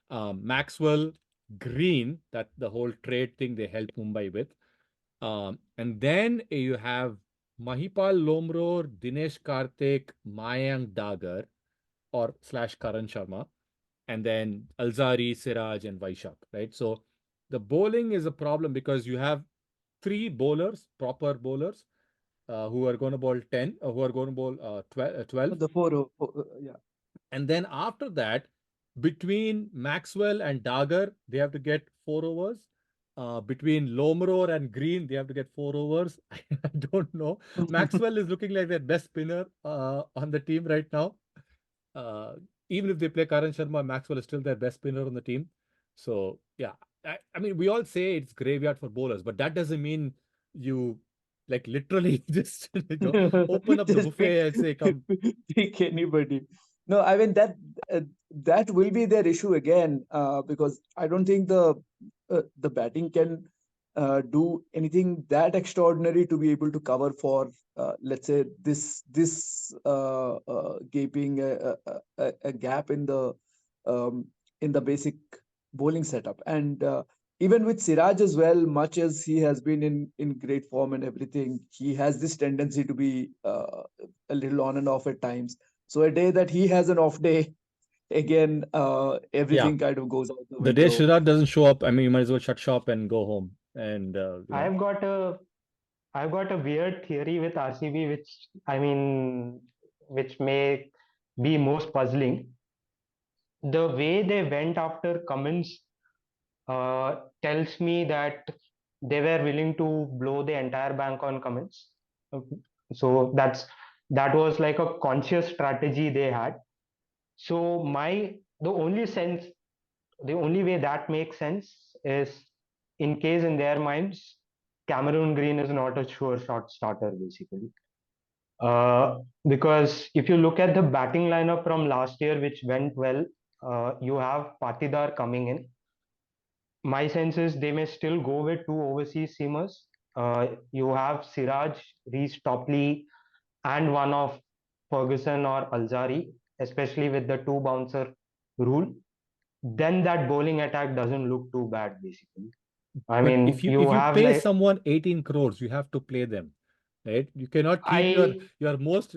Maxwell, Green, that the whole trade thing they helped Mumbai with. And then you have Mahipal Lomror, Dinesh Karthik, Mayank Dagar, or slash Karan Sharma, and then Alzari, Siraj, and Vaishak, right? So the bowling is a problem because you have three bowlers, proper bowlers, who are going to bowl 10, who are going to bowl 12. The yeah. And then after that, between Maxwell and Dagger, they have to get 4 overs. Between Lomror and Green, they have to get 4 overs. I don't know. Maxwell is looking like their best spinner on the team right now. Uh, Even if they play Karan Sharma, Maxwell is still their best spinner on the team. So yeah, I mean, we all say it's graveyard for bowlers, but that doesn't mean you like literally just open up the Just buffet and say, "Come." pick anybody. No, I mean that will be their issue again, because I don't think the batting can. do anything that extraordinary to be able to cover for, let's say, this gaping a gap um, in the basic bowling setup. And even with Siraj as well, much as he has been in great form and everything, he has this tendency to be a little on and off at times. So a day that he has an off day, again, Yeah. everything kind of goes out the The day window. Shiraj doesn't show up, I mean, you might as well shut shop and go home. And, I've got a I've got a weird theory with RCB, which I mean, which may be most puzzling. The way they went after Cummins tells me that they were willing to blow the entire bank on Cummins. So that was like a conscious strategy they had. So the only sense, the only way that makes sense is in case in their minds, Cameron Green is not a sure shot starter basically. Because if you look at the batting lineup from last year, which went well, you have Patidar coming in. My sense is they may still go with two overseas seamers. You have Siraj, Reece Topley, and one of Ferguson or Alzari, especially with the two bouncer rule. Then that bowling attack doesn't look too bad, basically. I but mean, if you you have pay like someone 18 crores, you have to play them, right? You cannot keep I your most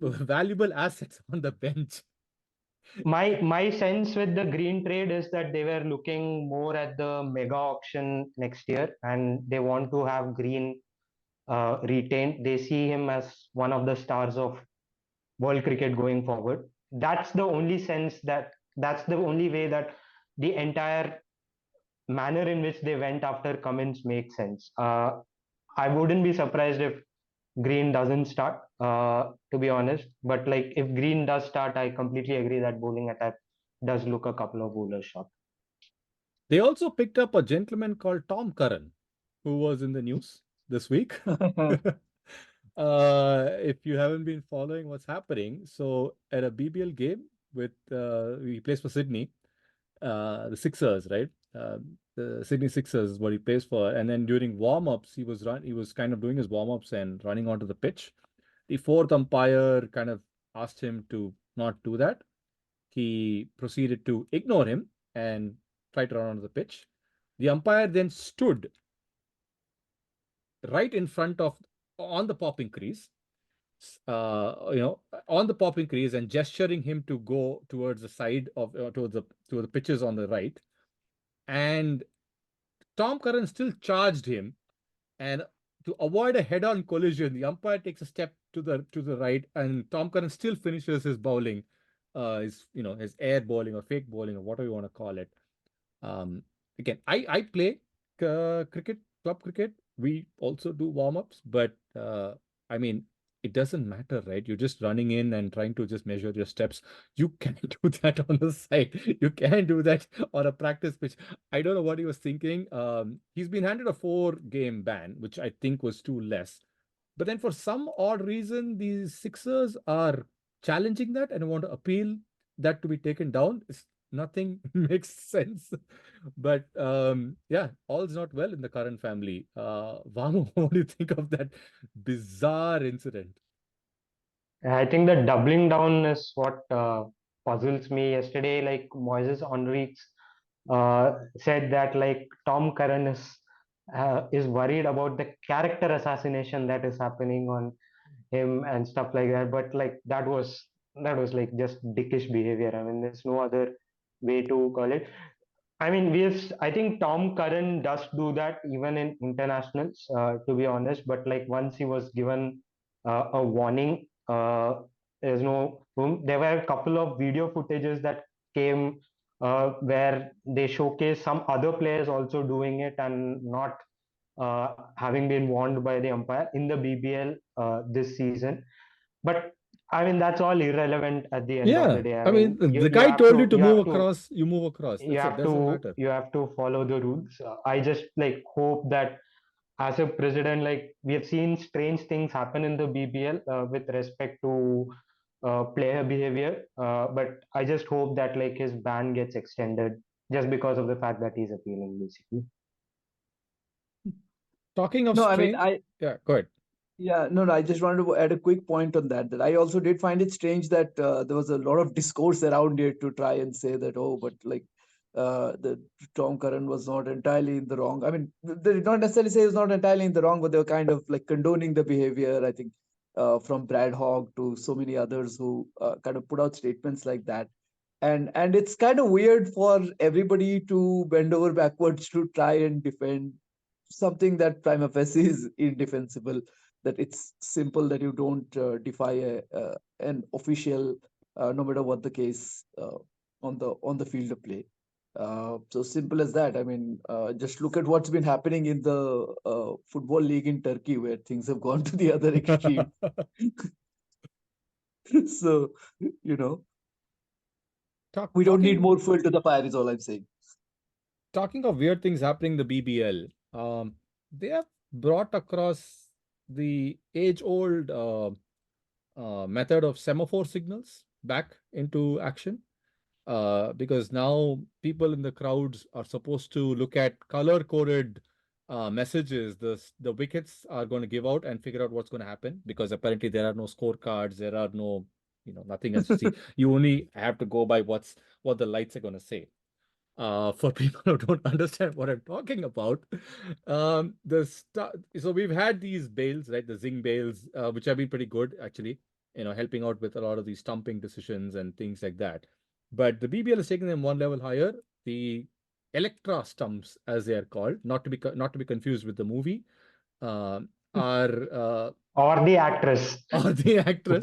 valuable assets on the bench. my sense with the green trade is that they were looking more at the mega auction next year, and they want to have Green retained. They see him as one of the stars of world cricket going forward. That's the only way that the entire manner in which they went after Cummins makes sense. I wouldn't be surprised if Green doesn't start, to be honest. But like if Green does start, I completely agree that bowling attack does look a couple of bowlers short. They also picked up a gentleman called Tom Curran, who was in the news this week. If you haven't been following what's happening, so at a BBL game with he plays for Sydney, the Sixers, right? The Sydney Sixers is what he plays for. And then during warm-ups, he was kind of doing his warm-ups and running onto the pitch. The fourth umpire kind of asked him to not do that. He proceeded to ignore him and try to run onto the pitch. The umpire then stood right in front of on the popping crease, on the popping crease and gesturing him to go towards the side of to the pitches on the right. And Tom Curran still charged him, and to avoid a head-on collision, the umpire takes a step to the right, and Tom Curran still finishes his bowling, his air bowling or fake bowling or whatever you want to call it. Um, Again, I play cricket, club cricket. We also do warm-ups, but I mean, it doesn't matter, right? You're just running in and trying to just measure your steps. You can't do that on the side. You can't do that on a practice pitch. I don't know what he was thinking. He's been handed a 4-game ban, which I think was too less. But then for some odd reason, these Sixers are challenging that and want to appeal that to be taken down. Nothing makes sense. But yeah, all's not well in the current family. Vanu, what do you think of that bizarre incident? I think the doubling down is what puzzles me. Yesterday, like Moises Henriques said that like Tom Curran is worried about the character assassination that is happening on him and stuff like that. But like that was like just dickish behavior. I mean, there's no other way to call it. I mean, I think Tom Curran does do that even in internationals, to be honest. But like once he was given a warning, there's no room. There were a couple of video footages that came where they showcase some other players also doing it and not having been warned by the umpire in the BBL this season. But I mean, that's all irrelevant at the end of the Yeah, day. I I mean, mean, the guy told you to you move have to across, you move across. That's it. Doesn't matter. you have to follow the rules. I just like hope that as a president, like we have seen strange things happen in the BBL with respect to player behavior, but I just hope that like his ban gets extended just because of the fact that he's appealing basically. Talking of No, I mean, strange, yeah, go ahead. yeah, no, no, I just wanted to add a quick point on that. That I also did find it strange that there was a lot of discourse around it to try and say that, oh, but like the Tom Curran was not entirely in the wrong. I mean, they did not necessarily say he was not entirely in the wrong, but they were kind of like condoning the behavior. I think from Brad Hogg to so many others who kind of put out statements like that. And it's kind of weird for everybody to bend over backwards to try and defend something that prima facie is indefensible, that it's simple that you don't defy an official, no matter what the case, on the field of play. So simple as that. I mean, just look at what's been happening in the football league in Turkey, where things have gone to the other extreme. So, you know, we don't need Talking more fuel to the fire, is all I'm saying. talking of weird things happening in the BBL, they have brought across the age-old method of semaphore signals back into action. Because now people in the crowds are supposed to look at color-coded messages the wickets are going to give out and figure out what's going to happen. Because apparently there are no scorecards, there are no, nothing else to see. You only have to go by what the lights are going to say. For people who don't understand what I'm talking about, so we've had these bales, right? The Zing bales, which have been pretty good actually, helping out with a lot of these stumping decisions and things like that. But the BBL is taking them one level higher. The Electra stumps, as they are called, not to be confused with the movie, are Or the actress. or the actress.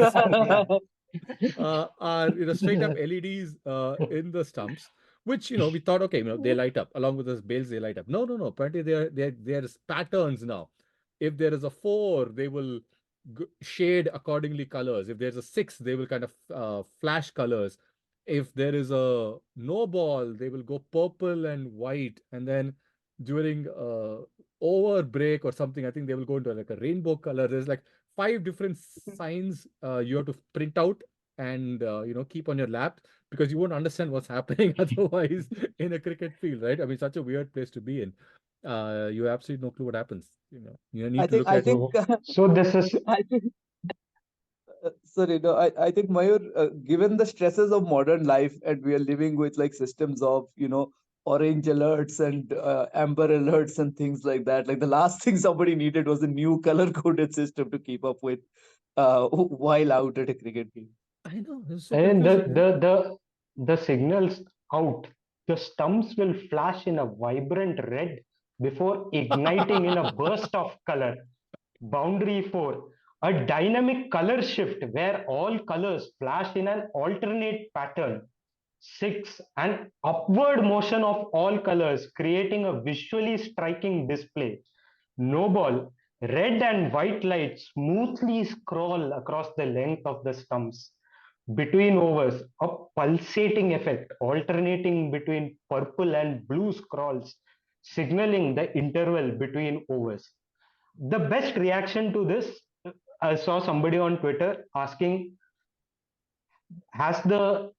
Are straight up LEDs in the stumps, which we thought, okay, they light up along with the bales, they light up. No, no, no. Apparently, there's patterns now. If there is a 4, they will shade accordingly colors. If there's a 6, they will kind of flash colors. If there is a no ball, they will go purple and white, and then during over break or something, I think they will go into like a rainbow color. There's like 5 different signs you have to print out and keep on your lap, because you won't understand what's happening otherwise in a cricket field, right? I mean, such a weird place to be in. You have absolutely no clue what happens. You I need to think, look I at. think, So this is I think sorry, no, I think Mayur, given the stresses of modern life, and we are living with like systems of, orange alerts and amber alerts and things like that. Like the last thing somebody needed was a new color coded system to keep up with while out at a cricket game. I know, it's so and confusing, man. the signals out. The stumps will flash in a vibrant red before igniting in a burst of color. Boundary 4, a dynamic color shift where all colors flash in an alternate pattern. 6, an upward motion of all colors, creating a visually striking display. No ball, red and white lights smoothly scroll across the length of the stumps. Between overs, a pulsating effect alternating between purple and blue scrolls, signaling the interval between overs. The best reaction to this, I saw somebody on Twitter asking, has the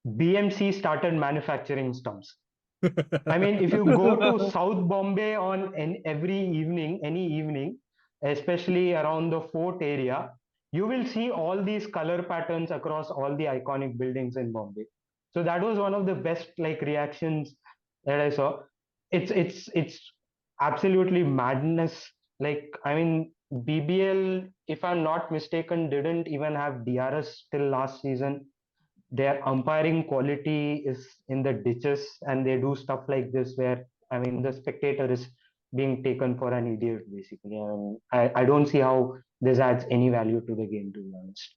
BMC started manufacturing stumps? I mean, if you go to South Bombay on every evening, any evening, especially around the fort area, you will see all these color patterns across all the iconic buildings in Bombay. So that was one of the best like reactions that I saw. It's absolutely madness. Like, I mean, BBL, if I'm not mistaken, didn't even have DRS till last season. Their umpiring quality is in the ditches, and they do stuff like this where, I mean, the spectator is being taken for an idiot basically. I don't see how this adds any value to the game, to be honest.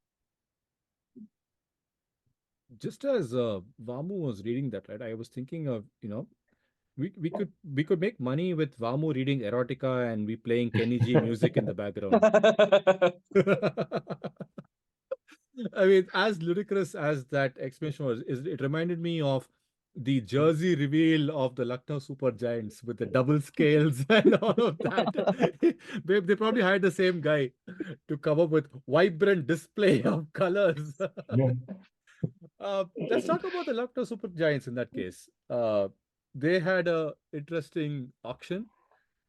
Just as Vamu was reading that, right? I was thinking of, we could make money with Vamu reading erotica and we playing Kenny G music in the background. I mean, as ludicrous as that explanation was, it reminded me of the jersey reveal of the Lucknow Super Giants with the double scales and all of that. They probably hired the same guy to come up with vibrant display of colors. Let's talk about the Lucknow Super Giants in that case. They had a interesting auction.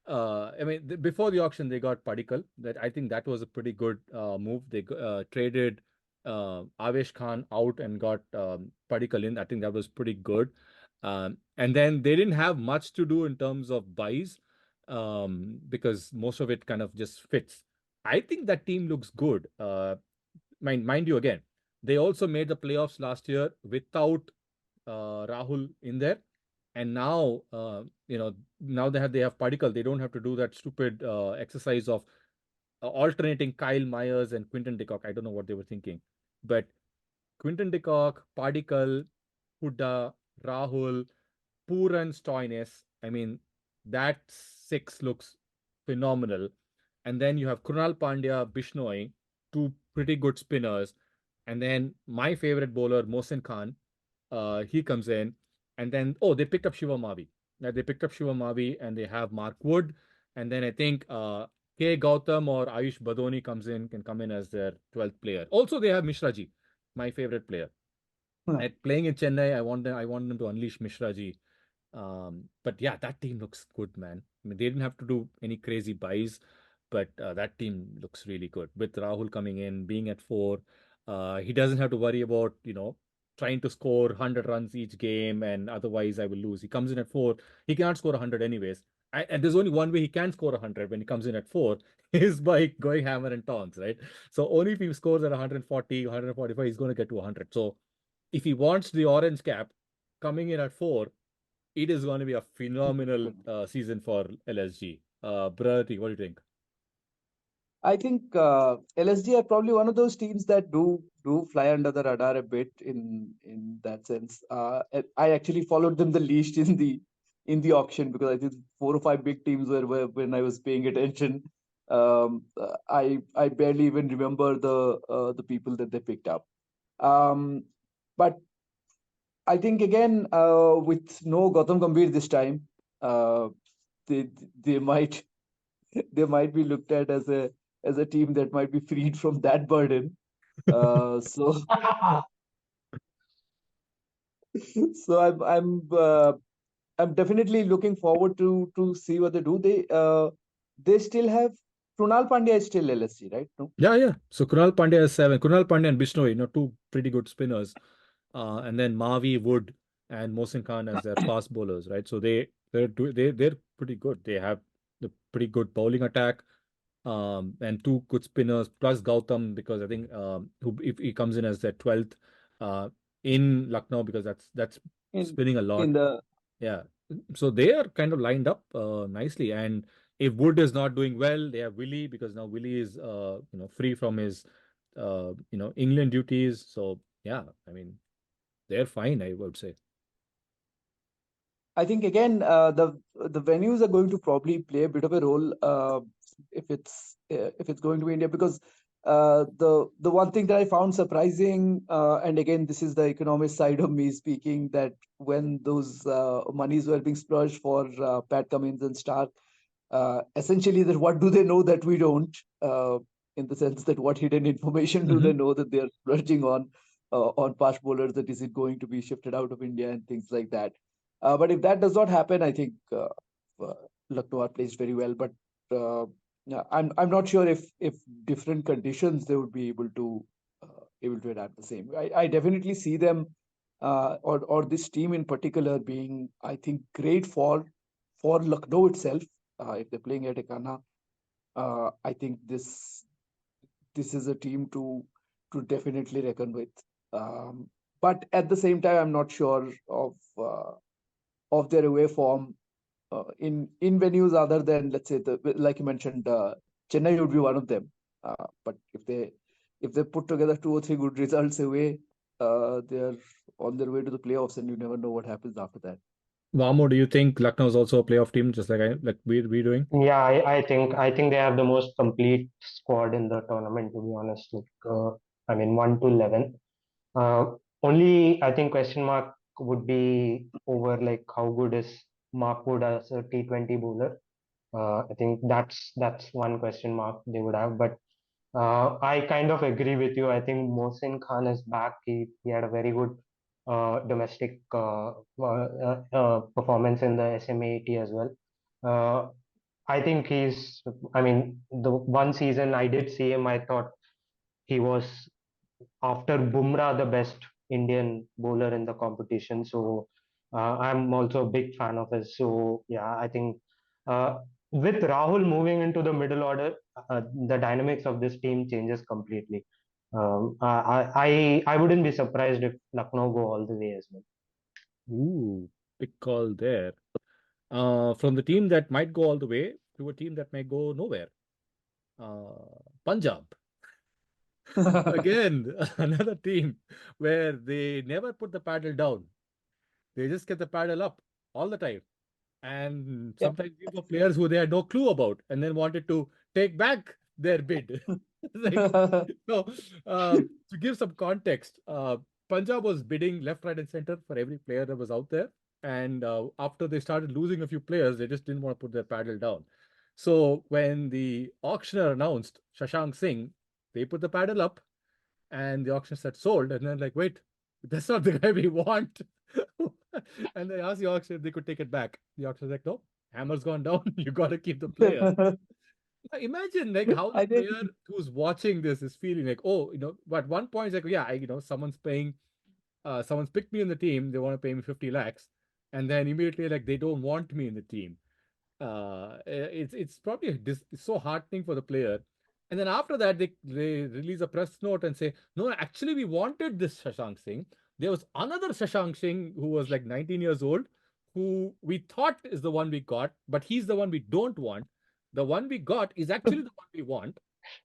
I mean, before the auction, they got Padikkal. That I think that was a pretty good move. They traded Avesh Khan out and got Padikkal in. I think that was pretty good. And then they didn't have much to do in terms of buys because most of it kind of just fits. I think that team looks good. Mind you, again, they also made the playoffs last year without Rahul in there, and now now they have Padikkal. They don't have to do that stupid exercise of alternating Kyle Myers and Quinton de Kock. I don't know what they were thinking, but Quinton de Kock, Padikkal, Huda, Rahul, Puran, Stoinis. I mean, that six looks phenomenal. And then you have Krunal Pandya, Bishnoi, two pretty good spinners. And then my favorite bowler, Mohsin Khan, he comes in. And then, oh, they picked up Shiva Mavi. They picked up Shiva Mavi and they have Mark Wood. And then I think K. Gautam or Ayush Badoni can come in as their 12th player. Also, they have Mishraji, my favorite player. At playing in Chennai, I want them to unleash Mishraji. But yeah, that team looks good, man. I mean, they didn't have to do any crazy buys, but that team looks really good. With Rahul coming in, being at four, he doesn't have to worry about, trying to score 100 runs each game and otherwise I will lose. He comes in at four, he cannot score 100 anyways. And there's only one way he can score 100 when he comes in at four is by going hammer and tongs, right? So only if he scores at 140, 145, he's going to get to 100. So if he wants the orange cap coming in at four, it is going to be a phenomenal season for LSG. Bharati, what do you think? I think LSG are probably one of those teams that do fly under the radar a bit in that sense. I actually followed them the least in the auction because I think 4 or 5 big teams were when I was paying attention. I barely even remember the people that they picked up. But I think again with no Gautam Gambhir this time, they they might they might be looked at as a team that might be freed from that burden. So so I'm definitely looking forward to see what they do. They still have Krunal Pandya is still LSG, right? No? Yeah, yeah. So Kunal Pandya is seven. Kunal Pandya and Bishnoi, two pretty good spinners. And then Mavi, Wood, and Mohsin Khan as their fast bowlers, right? So they're pretty good. They have the pretty good bowling attack, and two good spinners plus Gautam because I think who if he comes in as their 12th in Lucknow because that's In spinning a in lot. the Yeah. So they are kind of lined up nicely. And if Wood is not doing well, they have Willie because now Willie is free from his England duties. So yeah, I mean they're fine, I would say. I think again the venues are going to probably play a bit of a role if it's going to be India because the one thing that I found surprising and again this is the economist side of me speaking that when those monies were being splurged for Pat Cummins and Stark essentially that what do they know that we don't in the sense that what hidden information do they Hmm. know that they are splurging on fast bowlers that is it going to be shifted out of India and things like that but if that does not happen, I think uh, Lucknow are placed very well. But yeah, I'm not sure if different conditions they would be able to adapt the same. I definitely see them or this team in particular being I think great for Lucknow itself if they're playing at Ekana. I think this is a team to definitely reckon with. But at the same time, I'm not sure of their away form in venues other than let's say the like you mentioned Chennai would be one of them but if they put together 2 or 3 good results away they're on their way to the playoffs and you never know what happens after that. Vamo, do you think Lucknow is also a playoff team, just like we doing? Yeah, I think they have the most complete squad in the tournament, to be honest. I mean, 1 to 11. Only I think question mark would be over like how good is Mark Wood as a T20 bowler. I think that's one question mark they would have. But I kind of agree with you. I think Mohsin Khan is back. He had a very good domestic performance in the SMA80 as well. Uh, I think he's. I mean, the one season I did see him, I thought he was, after Bumrah, the best Indian bowler in the competition. So I'm also a big fan of his. So yeah, I think uh, with Rahul moving into the middle order, the dynamics of this team changes completely. I wouldn't be surprised if Lucknow go all the way as well. Ooh, big call there. From the team that might go all the way to a team that may go nowhere. Punjab. Again, another team where they never put the paddle down. They just get the paddle up all the time. And Yeah. sometimes these were players who they had no clue about and then wanted to take back their bid. Like, so, to give some context, Punjab was bidding left, right, and center for every player that was out there. And after they started losing a few players, they just didn't want to put their paddle down. So when the auctioneer announced Shashank Singh, they put the paddle up and the auction said sold. And then, like, wait, that's not the guy we want. And they asked the auction if they could take it back. The auction's like, no, hammer's gone down. You got to keep the player. Imagine like how the I think player who's watching this is feeling like, oh, but one point it's like, yeah, someone's picked me in the team. They want to pay me 50 lakhs. And then immediately, like, they don't want me in the team. It's probably it's so heartening for the player. And then after that, they release a press note and say, no, actually, we wanted this Shashank Singh. There was another Shashank Singh who was like 19 years old, who we thought is the one we got, but he's the one we don't want. The one we got is actually the one we want,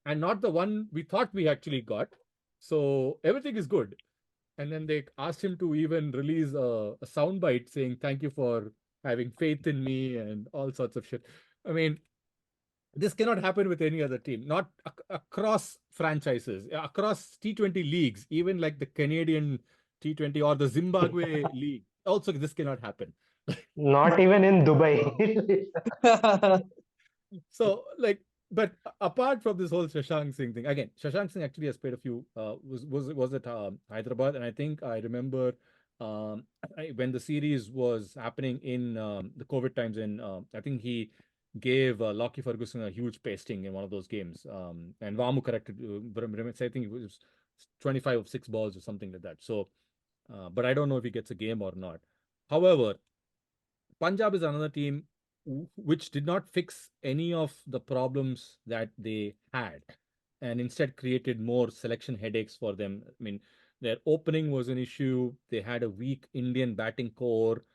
and not the one we thought we actually got. So everything is good. And then they asked him to even release a soundbite saying, thank you for having faith in me and all sorts of shit. I mean, this cannot happen with any other team, not across franchises, across T20 leagues, even like the Canadian T20 or the Zimbabwe league. Also, this cannot happen. Not even in Dubai. So, like, but apart from this whole Shashank Singh thing, again, Shashank Singh actually has played a few. Was at Hyderabad, and I think I remember when the series was happening in the COVID times. In I think he gave Lockie Ferguson a huge pasting in one of those games. And Vamu corrected. I think it was 25 of 6 balls or something like that. So, but I don't know if he gets a game or not. However, Punjab is another team which did not fix any of the problems that they had and instead created more selection headaches for them. I mean, their opening was an issue. They had a weak Indian batting core.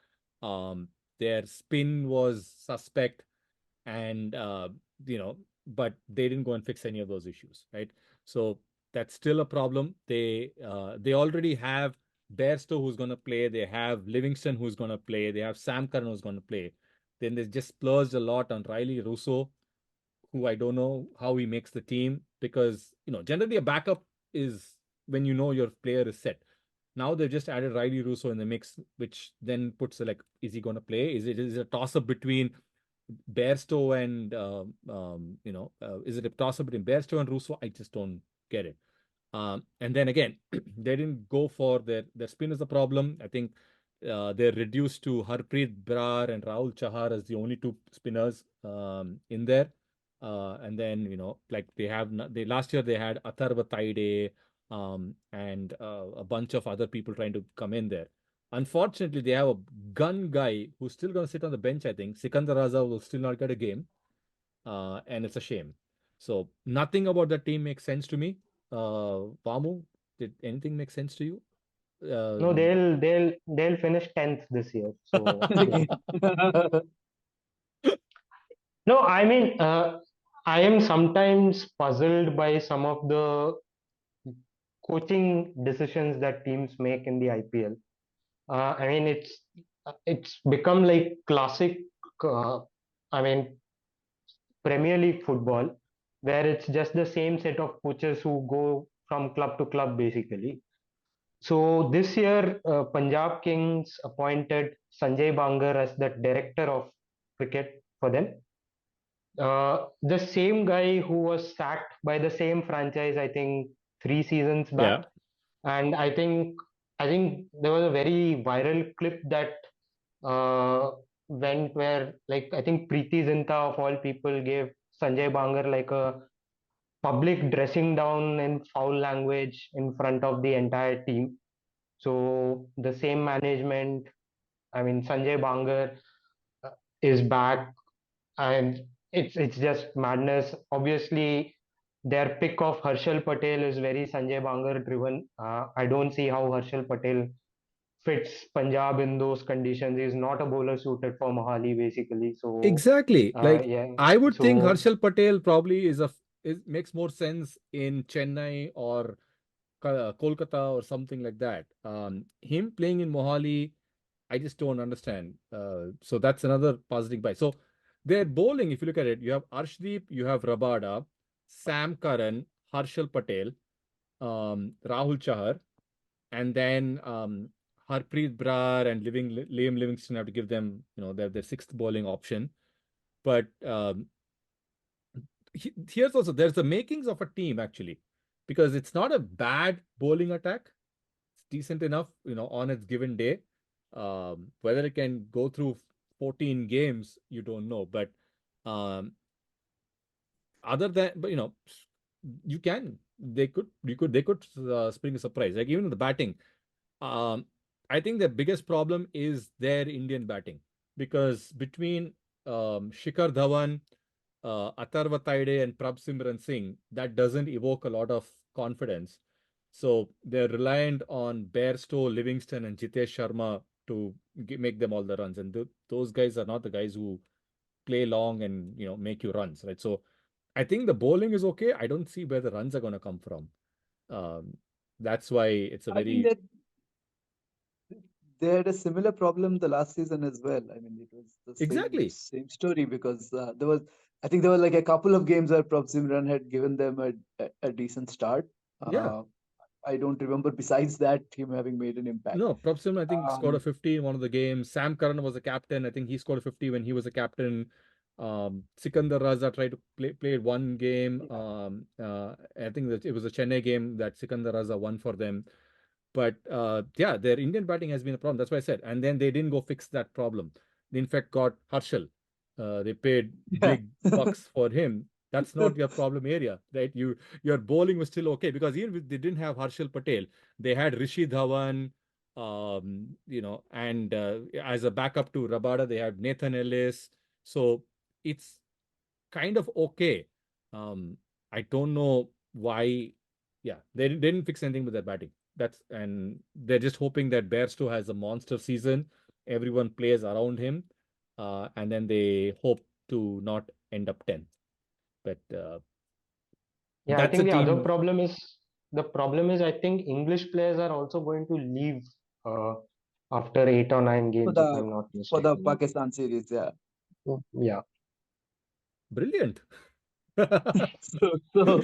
Um, their spin was suspect, and but they didn't go and fix any of those issues, right? So that's still a problem. They already have Bairstow who's going to play. They have Livingston who's going to play. They have Sam Curran who's going to play. Then they just splurged a lot on Riley Russo, who I don't know how he makes the team, because generally a backup is when your player is set. Now they've just added Riley Russo in the mix, which then puts like, is he going to play? Is it a toss up between Bairstow and is it a toss up between Bairstow and Russo? I just don't get it. And then again, they didn't go for their spin is the problem. I think they're reduced to Harpreet Brar and Rahul Chahar as the only two spinners in there. And then like they last year they had Atharva Taide and a bunch of other people trying to come in there. Unfortunately, they have a gun guy who's still going to sit on the bench. I think Sikandar Raza will still not get a game, and it's a shame. So nothing about that team makes sense to me. Vamu, did anything make sense to you? No, Um, they'll finish 10th this year. So yeah. again. No, I mean, I am sometimes puzzled by some of the coaching decisions that teams make in the IPL. I mean, it's become like classic. Uh, I mean, Premier League football, where it's just the same set of coaches who go from club to club, basically. So this year, Punjab Kings appointed Sanjay Bangar as the director of cricket for them. The same guy who was sacked by the same franchise, I think 3 seasons yeah. back, and I think there was a very viral clip that uh, went where, like, I think Preeti Zinta of all people gave Sanjay Bangar like a public dressing down in foul language in front of the entire team. So the same management, I mean, Sanjay Bangar uh, is back, and it's just madness. Obviously, their pick of Harshal Patel is very Sanjay Bangar driven. I don't see how Harshal Patel fits Punjab in those conditions. He's not a bowler suited for Mohali, basically. So, Exactly. Like yeah. I would think So, Harshal Patel probably is makes more sense in Chennai or Kolkata or something like that. Him playing in Mohali, I just don't understand. So that's another puzzling by. So their bowling, if you look at it, you have Arshdeep, you have Rabada, Sam Curran, Harshal Patel, Rahul Chahar, and then Harpreet Brar and Liam Livingston have to give them, their sixth bowling option. But here's also there's the makings of a team actually, because it's not a bad bowling attack. It's decent enough, on its given day. Whether it can go through 14 games, you don't know. But um, other than, but you can, they could spring a surprise. Like even in the batting, um, I think the biggest problem is their Indian batting, because between Shikhar Dhawan, Atharva Taide, and Prabh Simran Singh, that doesn't evoke a lot of confidence. So they're reliant on Bairstow, Livingston, and Jitesh Sharma to make them all the runs. And those guys are not the guys who play long and make you runs, right? So I think the bowling is okay. I don't see where the runs are going to come from. Um, that's why it's a I think very that they had a similar problem the last season as well. I mean, it was the exactly. same story because I think there were like a couple of games where Prabh Simran had given them a decent start. Yeah. Uh, I don't remember besides that him having made an impact. No, Probson, I think, scored a Um, 50 in one of the games. Sam Curran was a captain. I think he scored a 50 when he was a captain. Sikandar Raza tried to played one game. yeah. I think that it was a Chennai game that Sikandar Raza won for them. But yeah, their Indian batting has been a problem. That's why I said. And then they didn't go fix that problem. They in fact got Harshal. They paid Yeah. big bucks for him. That's not your problem area, right? Your bowling was still okay, because even if they didn't have Harshal Patel, they had Rishi Dhawan, and as a backup to Rabada, they had Nathan Ellis. So it's kind of okay. Um, I don't know why. Yeah, they didn't fix anything with their batting. And they're just hoping that Bairstow has a monster season. Everyone plays around him, and then they hope to not end up 10th. But yeah, I that's a think team. the problem is, I think English players are also going to leave uh, after 8 or 9 games, if for I'm the not for the mistaken. Pakistan series, yeah. Yeah. Brilliant. So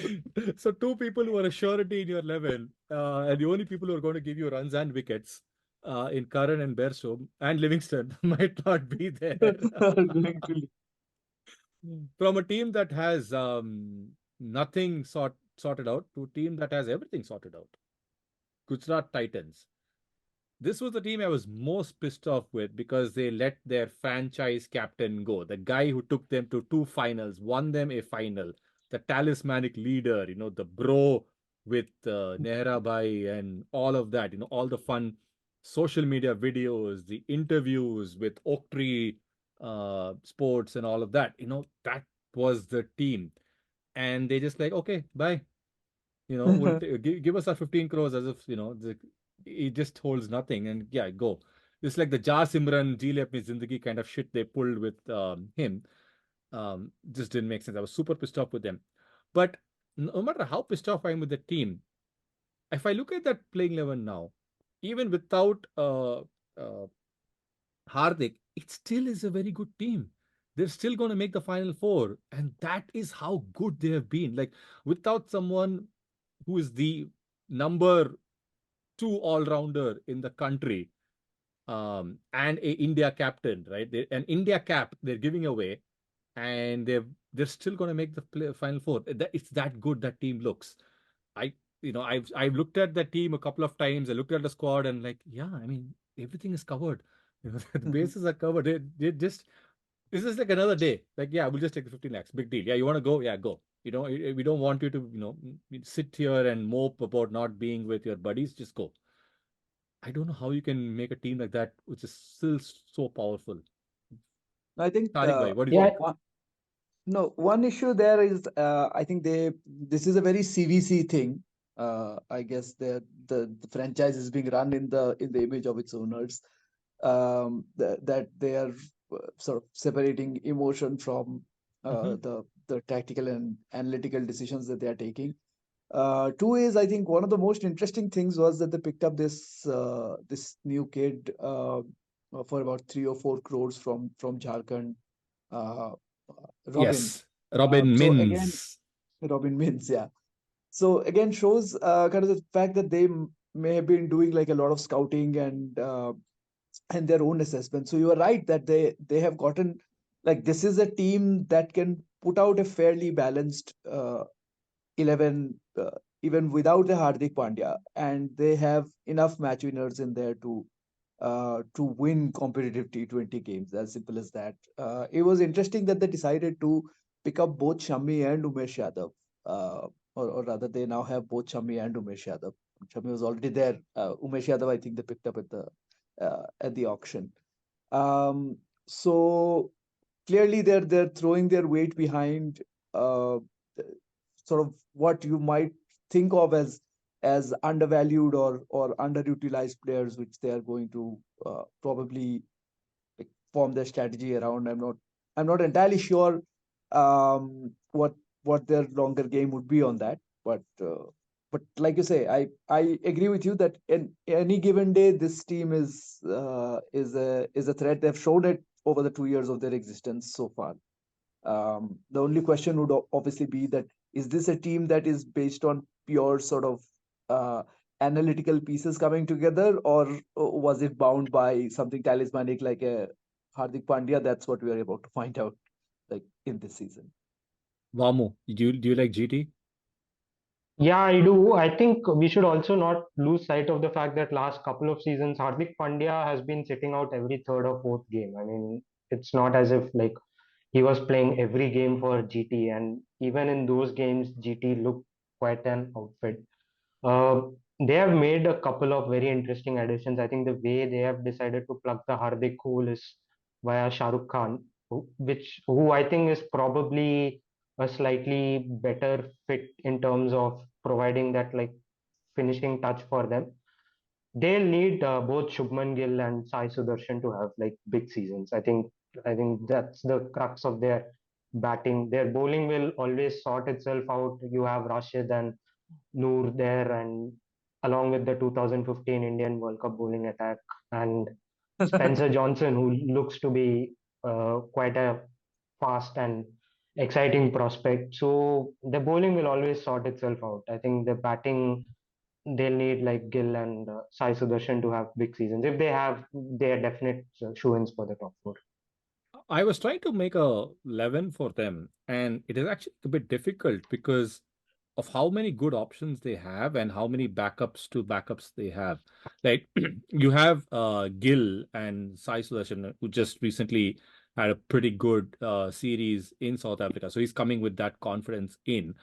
So two people who are a surety in your 11, and the only people who are going to give you runs and wickets in Curran and Bairstow and Livingston might not be there. are going to From a team that has nothing sorted out to a team that has everything sorted out. Gujarat Titans. This was the team I was most pissed off with, because they let their franchise captain go. The guy who took them to two finals, won them a final, the talismanic leader, the bro with Nehra Bhai and all of that, all the fun social media videos, the interviews with Oak Tree Sports and all of that. That was the team. And they just like, okay, bye. We'll give us our 15 crores, as if, it just holds nothing. And yeah, go. It's like the Ja Simran, Ji Le Apni Zindagi kind of shit they pulled with him. Just didn't make sense. I was super pissed off with them. But no matter how pissed off I am with the team, if I look at that playing 11 now, even without Hardik, it still is a very good team. They're still going to make the final four. And that is how good they have been. Like, without someone who is the number two all-rounder in the country, and a India captain, right? An India cap they're giving away, and they're still going to make the final four. It's that good that team looks. I I've looked at that team a couple of times. I looked at the squad and like, yeah, I mean, everything is covered. The bases are covered. They just this is like another day. Like, yeah, we'll just take the 15 lakhs. Big deal. Yeah, you want to go? Yeah, go. We don't want you to, sit here and mope about not being with your buddies. Just go. I don't know how you can make a team like that, which is still so powerful. I think Tariq bhai, what do you Yeah, think? one issue there is I think this is a very CVC thing. I guess the franchise is being run in the image of its owners. That they are sort of separating emotion from Hmm. the tactical and analytical decisions that they are taking. Two is, I think, one of the most interesting things was that they picked up this new kid for about 3 or 4 crores from Jharkhand, uh, Robin. Yes, Robin So again, Mins. Robin Mins, yeah. So again, shows kind of the fact that they may have been doing like a lot of scouting and their own assessment. So you are right that they have gotten, like, this is a team that can put out a fairly balanced 11, even without a Hardik Pandya, and they have enough match winners in there to win competitive T20 games. As simple as that. It was interesting that they decided to pick up both Shami and Umesh Yadav, uh, or rather, they now have both Shami and Umesh Yadav. Shami was already there. Umesh Yadav, I think they picked up at the auction. Um, so clearly, they're throwing their weight behind uh, sort of what you might think of as undervalued or underutilized players, which they are going to probably like, form their strategy around. I'm not entirely sure what their longer game would be on that, but like you say, I agree with you that in any given day, this team is a threat. They've shown it over the 2 years of their existence so far. The only question would obviously be that, is this a team that is based on pure sort of uh, analytical pieces coming together, or was it bound by something talismanic like a Hardik Pandya? That's what we are about to find out, like in this season. Vamu, do you like GT? yeah, I do. I think we should also not lose sight of the fact that last couple of seasons, Hardik Pandya has been sitting out every third or fourth game. I mean, it's not as if like he was playing every game for GT, and even in those games, GT looked quite an outfit. Uh, they have made a couple of very interesting additions. I think the way they have decided to plug the Hardik hole is via Shah Rukh Khan, who I think is probably a slightly better fit in terms of providing that like finishing touch for them. They'll need both Shubman Gill and Sai Sudarshan to have like big seasons. I think that's the crux of their batting. Their bowling will always sort itself out. You have Rashid and Noor there, and along with the 2015 Indian World Cup bowling attack, and Spencer Johnson, who looks to be quite a fast and exciting prospect. So the bowling will always sort itself out. I think the batting, they'll need like Gill and Sai Sudarshan to have big seasons. If they have, they're definite shoo-ins for the top four. I was trying to make a 11 for them, and it is actually a bit difficult because of how many good options they have and how many backups they have. Like you have Gill and Sai Sudarshan, who just recently had a pretty good series in South Africa. So he's coming with that confidence in.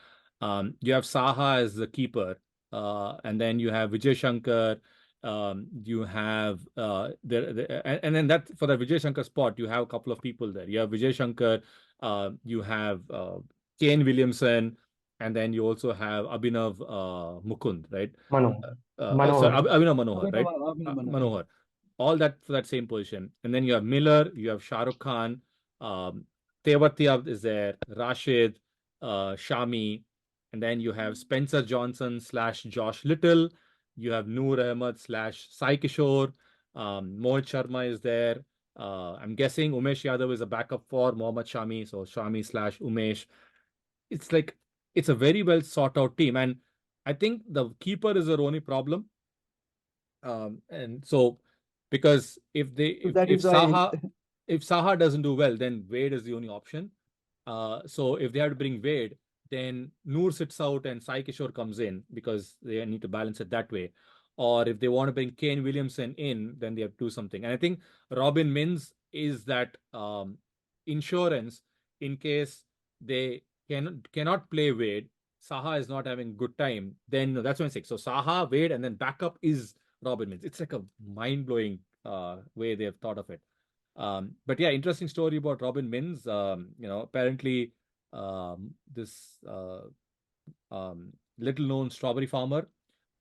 You have Saha as the keeper, and then you have Vijay Shankar. You have and then that for the Vijay Shankar spot, you have a couple of people there. You have Vijay Shankar, you have Kane Williamson, and then you also have Abhinav Mukund, right? Manohar. Sorry, Manohar. Abhinav Manohar, right? Abhinav Manohar, yeah. Manohar. All that for that same position. And then you have Miller, you have Shah Rukh Khan, um, Tewatia is there, Rashid, Shami, and then you have Spencer Johnson slash Josh Little. You have Noor Ahmed slash Sai Kishore. Mohit Sharma is there. I'm guessing Umesh Yadav is a backup for Mohammad Shami. So Shami slash Umesh. It's like it's a very well sought out team. And I think the keeper is their only problem. And so because if they So that if is why Saha doesn't do well, then Wade is the only option. So if they have to bring Wade, then Noor sits out and Sai Kishore comes in because they need to balance it that way. or if they want to bring Kane Williamson in, then they have to do something. And I think Robin Mins is that insurance in case they cannot play Wade. Saha is not having good time. Then that's when six. So Saha, Wade, and then backup is Robin Mins. It's like a mind blowing way they have thought of it. But yeah, interesting story about Robin Mins. Apparently this little known strawberry farmer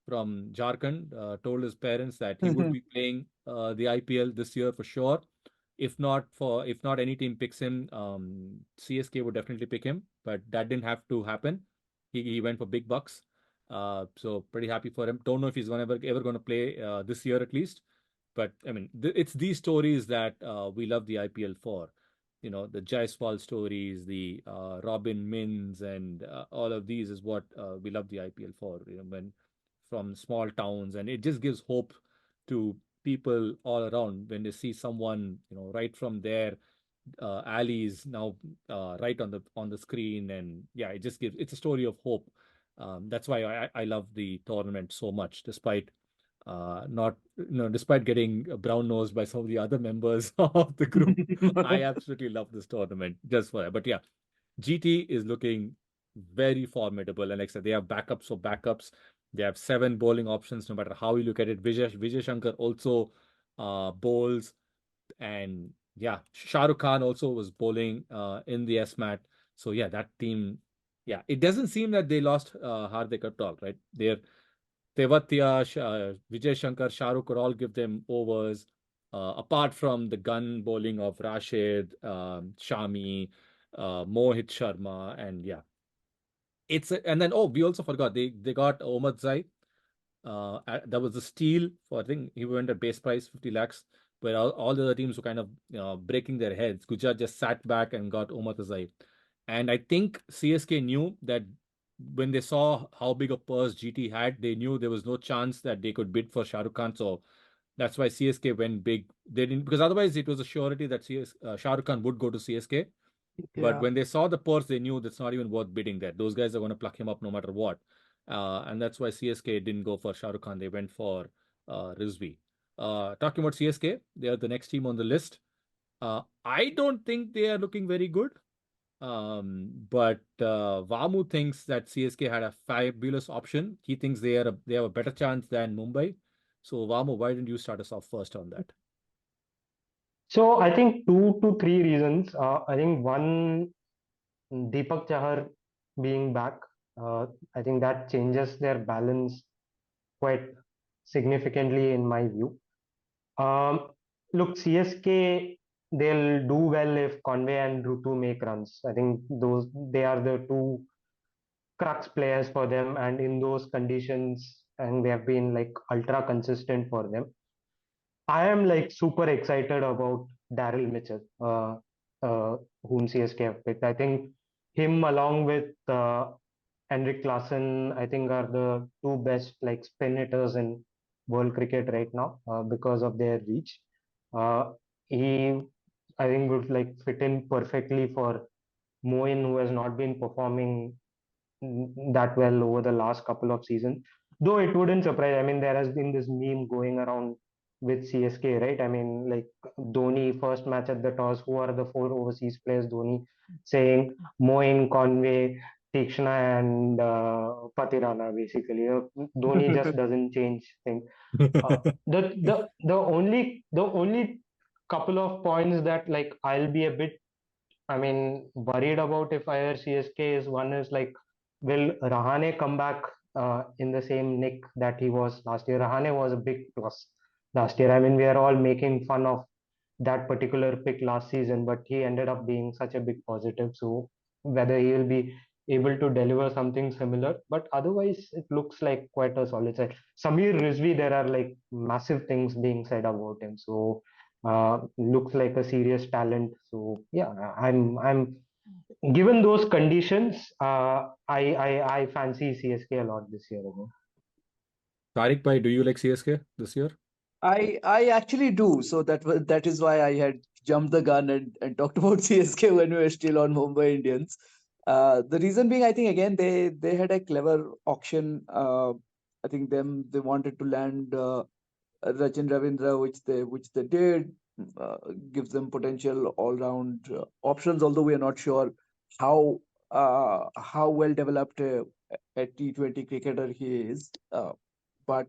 from Jharkhand told his parents that he would be playing the IPL this year for sure. If not any team picks him, CSK would definitely pick him, but that didn't have to happen. He went for big bucks. So pretty happy for him. Don't know if he's gonna ever going to play this year at least. But I mean, it's these stories that we love the IPL for. The Jaiswal stories, the Robin Mins, and all of these is what we love the IPL for. When from small towns, and it just gives hope to people all around when they see someone, right from their alleys now, right on the screen, and yeah, it's a story of hope. That's why I love the tournament so much, despite not despite getting brown nosed by some of the other members of the group. I absolutely love this tournament just for that. But yeah, GT is looking very formidable. And like I said, they have backups for backups. They have seven bowling options, no matter how you look at it. Vijay Shankar also bowls. And yeah, Shah Rukh Khan also was bowling in the S mat. So yeah, that team, yeah, it doesn't seem that they lost Hardik at all, right? Tewatia, Vijay Shankar, Shah Rukh could all give them overs. Apart from the gun bowling of Rashid, Shami, Mohit Sharma, and yeah, and then we also forgot they got Omar Zai. That was a steal for, I think he went at base price 50 lakhs, where all the other teams were kind of breaking their heads. Gujarat just sat back and got Omar Zai. And I think CSK knew that when they saw how big a purse GT had, they knew there was no chance that they could bid for Shah Rukh Khan. So that's why CSK went big. They didn't, because otherwise it was a surety that Shah Rukh Khan would go to CSK. But Yeah. when they saw the purse, they knew that's not even worth bidding there. Those guys are going to pluck him up no matter what. And that's why CSK didn't go for Shah Rukh Khan. They went for Rizvi. Talking about CSK, they are the next team on the list. I don't think they are looking very good. But Vamu thinks that CSK had a fabulous option. He thinks they have a better chance than Mumbai. So Vamu, why didn't you start us off first on that? So I think 2 to 3 reasons. I think one, Deepak Chahar being back, I think that changes their balance quite significantly in my view. Look, CSK, they'll do well if Conway and Rutu make runs. I think they are the two crux players for them, and in those conditions, and they have been like ultra consistent for them. I am like super excited about Daryl Mitchell, whom CSK have picked. I think him along with Henrik Klassen, I think are the two best like spin hitters in world cricket right now because of their reach. Uh, he, I think, would like fit in perfectly for Moin, who has not been performing that well over the last couple of seasons. Though it wouldn't surprise. I mean, there has been this meme going around with CSK, right? I mean, like Dhoni first match at the toss. Who are the four overseas players? Dhoni saying Moin, Conway, Tikshna, and Patirana. Basically, Dhoni just doesn't change things. The only couple of points that like I'll be a bit, I mean, worried about if I were CSK is one is like, will Rahane come back in the same nick that he was last year? Rahane was a big plus last year. I mean, we are all making fun of that particular pick last season, but he ended up being such a big positive. So whether he will be able to deliver something similar, but otherwise it looks like quite a solid side. Samir Rizvi, there are like massive things being said about him. So looks like a serious talent. So yeah, I'm given those conditions, I fancy CSK a lot this year again. Tariq Bhai, do you like CSK this year? I actually do. So that is why I had jumped the gun and talked about CSK when we were still on Mumbai Indians. The reason being, I think again they had a clever auction. I think they wanted to land Rachin Ravindra, which they did, uh, gives them potential all round options. Although we are not sure how how well developed a T20 cricketer he is, but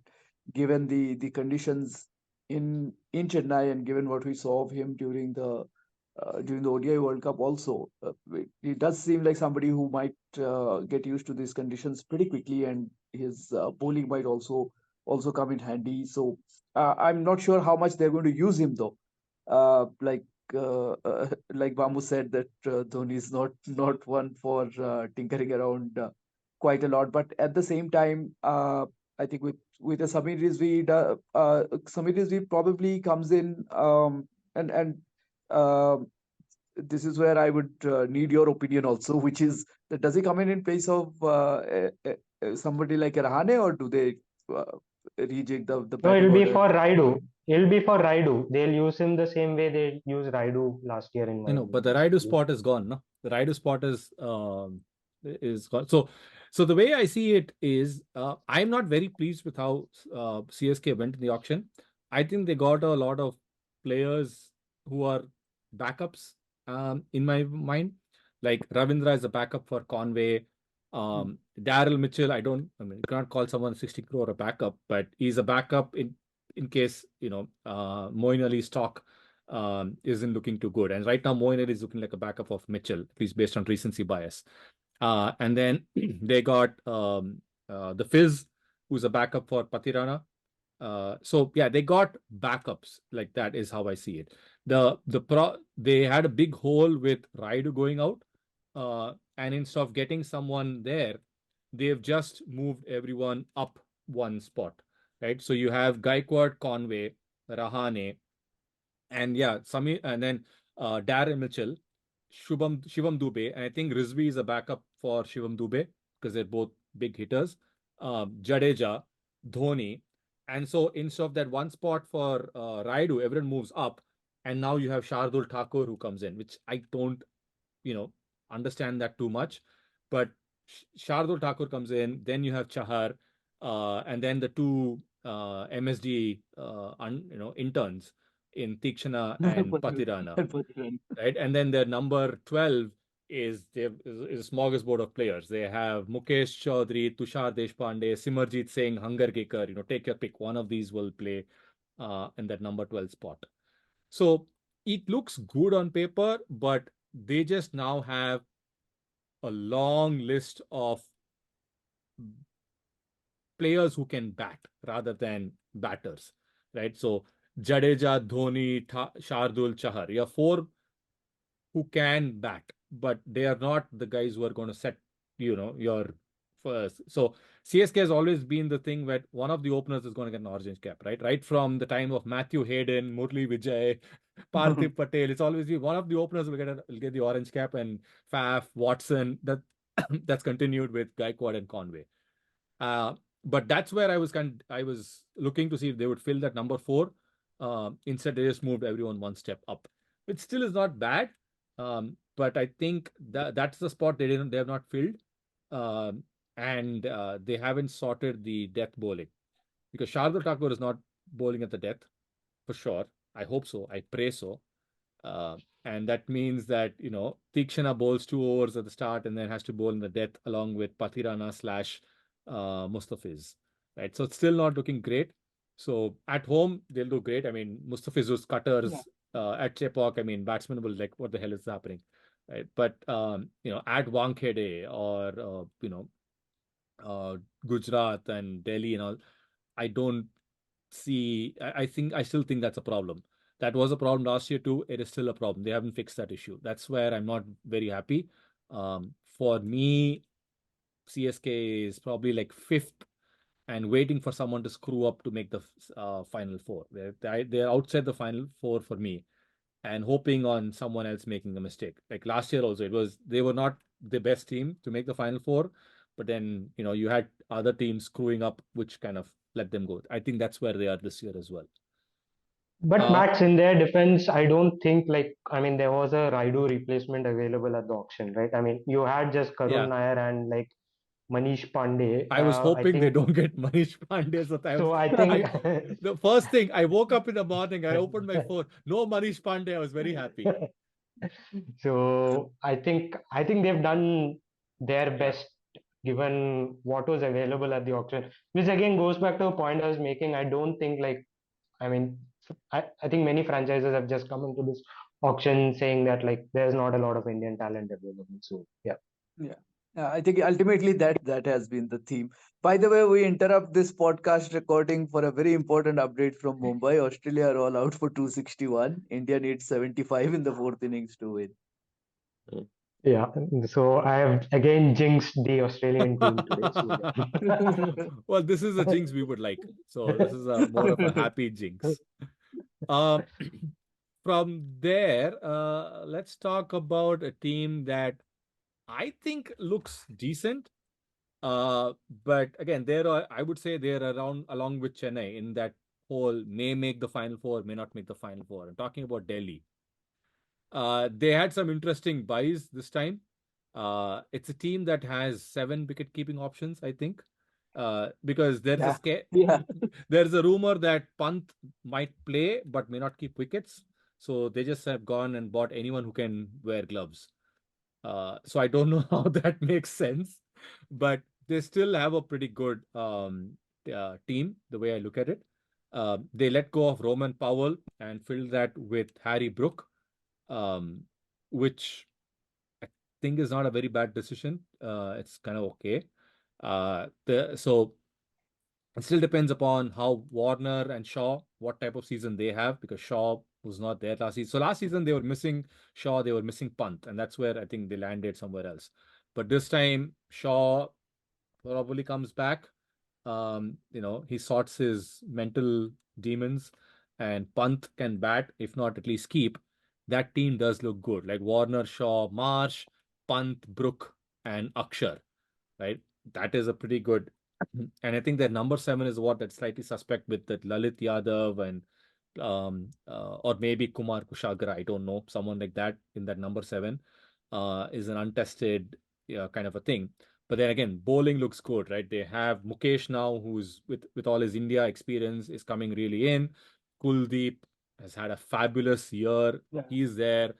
given the conditions in Chennai and given what we saw of him during the ODI World Cup also, he does seem like somebody who might get used to these conditions pretty quickly, and his bowling might also come in handy. So I'm not sure how much they're going to use him though. Like Bambu said that Dhoni is not one for tinkering around quite a lot. But at the same time, I think with a Samir Rizvi probably comes in, and um this is where I would need your opinion also, which is that does he come in place of somebody like a Rahane, or do they uh, rejig the No, batting it'll be order? for Raidu. It'll be for Raidu. They'll use him the same way they used Raidu last year, in my But the opinion. Raidu spot is gone. No, the Raidu spot is gone. So the way I see it is, I'm not very pleased with how CSK went in the auction. I think they got a lot of players who are backups. In my mind, like Ravindra is a backup for Conway. Daryl Mitchell, I mean, you can't call someone 60 crore a backup, but he's a backup in case Moeen Ali's stock isn't looking too good. And right now, Moeen Ali is looking like a backup of Mitchell, at least based on recency bias. And then they got the Fizz, who's a backup for Patirana. So yeah, they got backups. Like that is how I see it. They had a big hole with Raidu going out, and instead of getting someone there, they've just moved everyone up one spot, right? So you have Gaikwad, Conway, Rahane, and yeah, Sami, and then Darren Mitchell, Shivam Dube, and I think Rizvi is a backup for Shivam Dube because they're both big hitters. Jadeja, Dhoni, and so instead of that one spot for Raidu, everyone moves up, and now you have Shardul Thakur who comes in, which I don't, you know, understand that too much. But Shardul Thakur comes in, then you have Chahar, and then the two MSD, interns in Tikshana and Patirana, right? And then their number 12 is a smorgasbord of players. They have Mukesh Chaudhary, Tushar Deshpande, Simarjit Singh, Hunger Gekar. Take your pick. One of these will play in that number 12 spot. So it looks good on paper, but they just now have a long list of players who can bat rather than batters, right? So Jadeja, Dhoni, Shardul, Chahar. You have four who can bat, but they are not the guys who are going to set, your first. So CSK has always been the thing where one of the openers is going to get an orange cap, right? Right from the time of Matthew Hayden, Murli Vijay, Parthiv Patel, it's always been one of the openers will get the orange cap, and Faf, Watson. That's continued with Gaikwad and Conway. Uh, but that's where I was looking to see if they would fill that number 4. Instead, they just moved everyone one step up, which still is not bad. But I think that's the spot they have not filled, and they haven't sorted the death bowling because Shardul Thakur is not bowling at the death for sure. I hope so. I pray so. Uh, and that means that, Tikshana bowls 2 overs at the start and then has to bowl in the death along with Pathirana slash Mustafiz. Right. So it's still not looking great. So at home, they'll do great. I mean, Mustafiz's cutters at Chepauk, I mean, batsmen will like, what the hell is happening? Right. But, at Wankhede or, Gujarat and Delhi and all, I don't see. I still think that's a problem. That was a problem last year too. It is still a problem. They haven't fixed that issue. That's where I'm not very happy. For me, CSK is probably like 5th and waiting for someone to screw up to make the final 4. They're outside the final 4 for me, and hoping on someone else making a mistake. Like last year also, they were not the best team to make the final 4, but then you had other teams screwing up, which kind of let them go. I think that's where they are this year as well. But Uh, Max, in their defense, I don't think there was a Raidu replacement available at the auction, right? I mean, you had just Karun yeah, Nair and Manish Pandey. I was I hoping they think don't get Manish Pandey. So so. I think I, the first thing I woke up in the morning, I opened my phone, no Manish Pandey. I was very happy. so. I think they've done their Yeah. best given what was available at the auction. Which again goes back to a point I was making. I don't think like I mean, I think many franchises have just come into this auction saying that like there's not a lot of Indian talent available. So yeah. Yeah. I think ultimately that has been the theme. By the way, we interrupt this podcast recording for a very important update from Mumbai. Australia are all out for 261. India needs 75 in the fourth innings to win. Yeah, so I have again jinxed the Australian team today. So Well, this is a yeah. jinx we would like. So this is a more of a happy jinx. Um, from there, let's talk about a team that I think looks decent. But again, I would say they're around along with Chennai in that whole may make the final four, may not make the final four. I'm talking about Delhi. They had some interesting buys this time. It's a team that has 7 wicket keeping options, I think. Because Yeah. Yeah. there's a rumor that Pant might play but may not keep wickets. So they just have gone and bought anyone who can wear gloves. So I don't know how that makes sense, but they still have a pretty good team, the way I look at it. They let go of Roman Powell and filled that with Harry Brook, um, which I think is not a very bad decision. It's kind of okay. So it still depends upon how Warner and Shaw, what type of season they have, because Shaw was not there last season. So last season they were missing Shaw, they were missing Punt, and that's where I think they landed somewhere else. But this time Shaw probably comes back. He sorts his mental demons, and Pant can bat, if not at least keep. That team does look good. Like Warner, Shaw, Marsh, Pant, Brook, and Akshar, right? That is a pretty good. And I think that number 7 is what that's slightly suspect with that Lalit Yadav and or maybe Kumar Kushagra. I don't know. Someone like that in that number 7 is an untested kind of a thing. But then again, bowling looks good, right? They have Mukesh now, who's with all his India experience, is coming really in. Kuldeep has had a fabulous year. Yeah. He's there.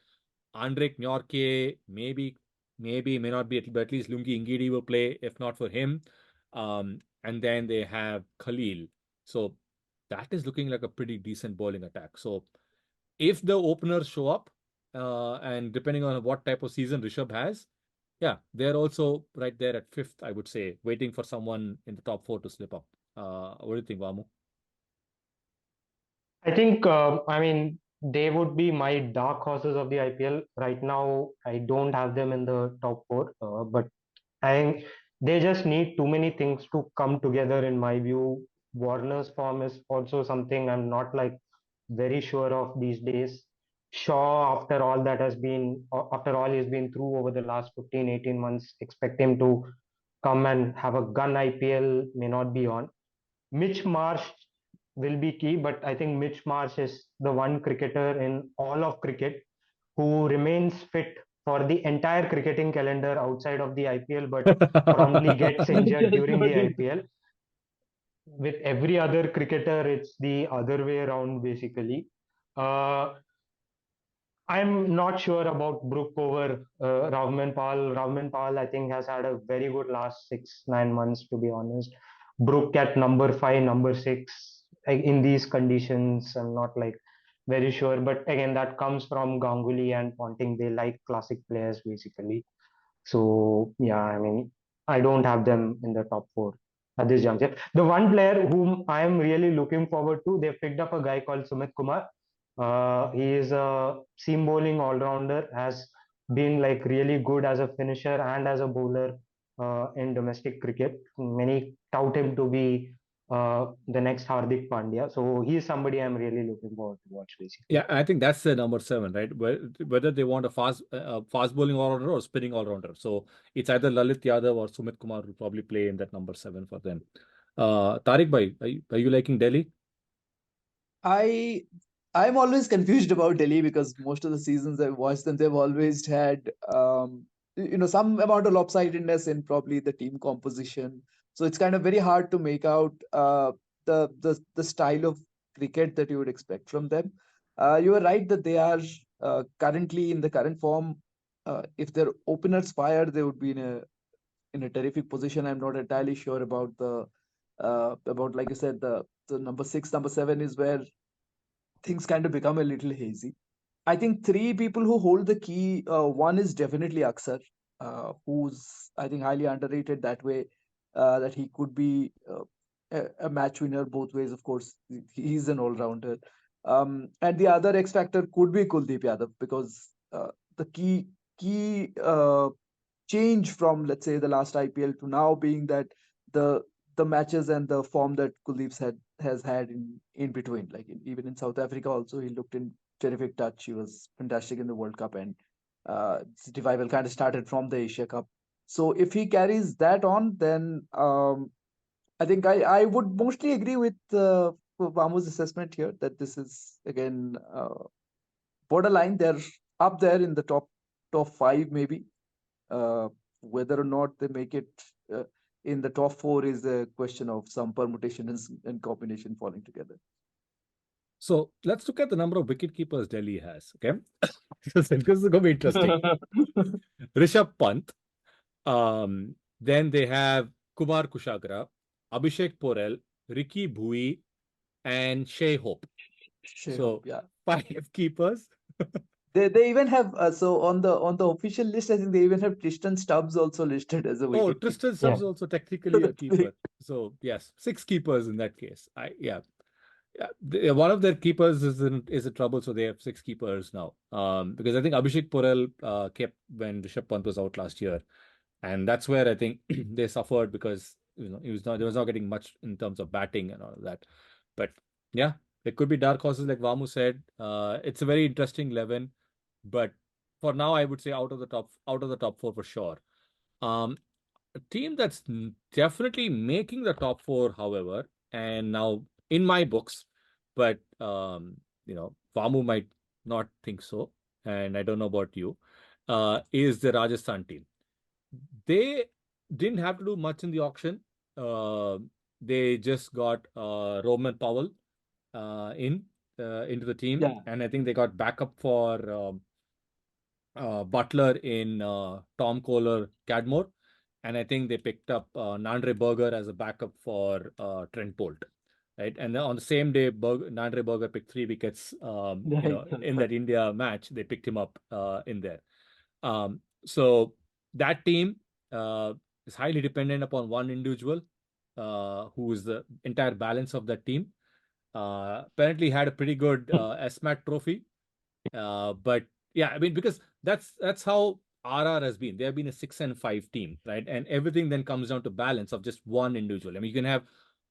Andre Nyorke, maybe, may not be, but at least Lungi Ingidi will play, if not for him. And then they have Khalil. So that is looking like a pretty decent bowling attack. So if the openers show up, and depending on what type of season Rishabh has, yeah, they're also right there at 5th, I would say, waiting for someone in the top 4 to slip up. What do you think, Vamu? I think, I mean, they would be my dark horses of the IPL. Right now, I don't have them in the top four, but I think they just need too many things to come together, in my view. Warner's form is also something I'm not like very sure of these days. Shaw, after all he's been through over the last 15, 18 months, expect him to come and have a gun IPL may not be on. Mitch Marsh will be key, but I think Mitch Marsh is the one cricketer in all of cricket who remains fit for the entire cricketing calendar outside of the IPL, but promptly gets injured Just during got the in. IPL. With every other cricketer, it's the other way around, basically. Uh, I'm not sure about Brook over Ravman Pal. Ravman Pal, I think, has had a very good last 6, 9 months, to be honest. Brook at number 5, number 6, in these conditions, I'm not like very sure. But again, that comes from Ganguly and Ponting. They like classic players, basically. So yeah, I mean, I don't have them in the top four at this juncture. The one player whom I am really looking forward to, they picked up a guy called Sumit Kumar. He is a seam bowling all rounder, has been like really good as a finisher and as a bowler in domestic cricket. Many tout him to be the next Hardik Pandya. So he is somebody I'm really looking forward to watch, basically. Yeah, I think that's the number 7, right? Whether they want a fast bowling all rounder or spinning all rounder. So it's either Lalit Yadav or Sumit Kumar will probably play in that number 7 for them. Tariq bhai, are you liking Delhi? I I'm always confused about Delhi because most of the seasons I've watched them, they've always had some amount of lopsidedness in probably the team composition. So it's kind of very hard to make out the style of cricket that you would expect from them. You are right that they are currently in the current form. If their openers fire, they would be in a terrific position. I'm not entirely sure about about, like you said, the number six, number seven is where things kind of become a little hazy. I think three people who hold the key. One is definitely Aksar, who's, I think, highly underrated that way. That he could be a match winner both ways. Of course, he's an all-rounder. And the other X factor could be Kuldeep Yadav, because the key change from, let's say, the last IPL to now being that the the matches and the form that Kuldeep's has had in between, like even in South Africa also, he looked in terrific touch. He was fantastic in the World Cup, and his revival kind of started from the Asia Cup. So if he carries that on, then I think I would mostly agree with Vamu's assessment here that this is again borderline. They're up there in the top five maybe. Uh, Whether or not they make it uh, in the top four is a question of some permutation and combination falling together. So let's look at the number of wicket keepers Delhi has. Okay, this is going to be interesting. Rishabh Pant. Then they have Kumar Kushagra, Abhishek Porel, Ricky Bhui, and Shea Hope. So Yeah. 5 keepers. They even have so on the official list, I think they even have Tristan Stubbs also listed as a Oh, wicket Tristan keeper. Stubbs Yeah. also technically a keeper. So yes, 6 keepers in that case. Yeah. One of their keepers is in trouble, so they have 6 keepers now. Because I think Abhishek Porel kept when Rishabh Pant was out last year, and that's where I think they suffered because he was not getting much in terms of batting and all of that. But yeah, there could be dark horses like Vamu said. It's a very interesting 11, but for now I would say out of the top 4 for sure. Um, a team that's definitely making the top 4, however, and now in my books, but Vamu might not think so, and I don't know about you, is the Rajasthan team. They didn't have to do much in the auction. Uh, they just got Roman Powell into the team, Yeah. and I think they got backup for Butler in Tom Kohler Cadmore, and I think they picked up Nandre Berger as a backup for Trent Bolt, right? And then on the same day, Nandre Berger picked 3 wickets. In that India match, they picked him up in there. So that team is highly dependent upon one individual, who is the entire balance of that team. Apparently had a pretty good SMAT trophy. But yeah, I mean, because that's how RR has been. They have been a 6-5 team, right? And everything then comes down to balance of just one individual. I mean, you can have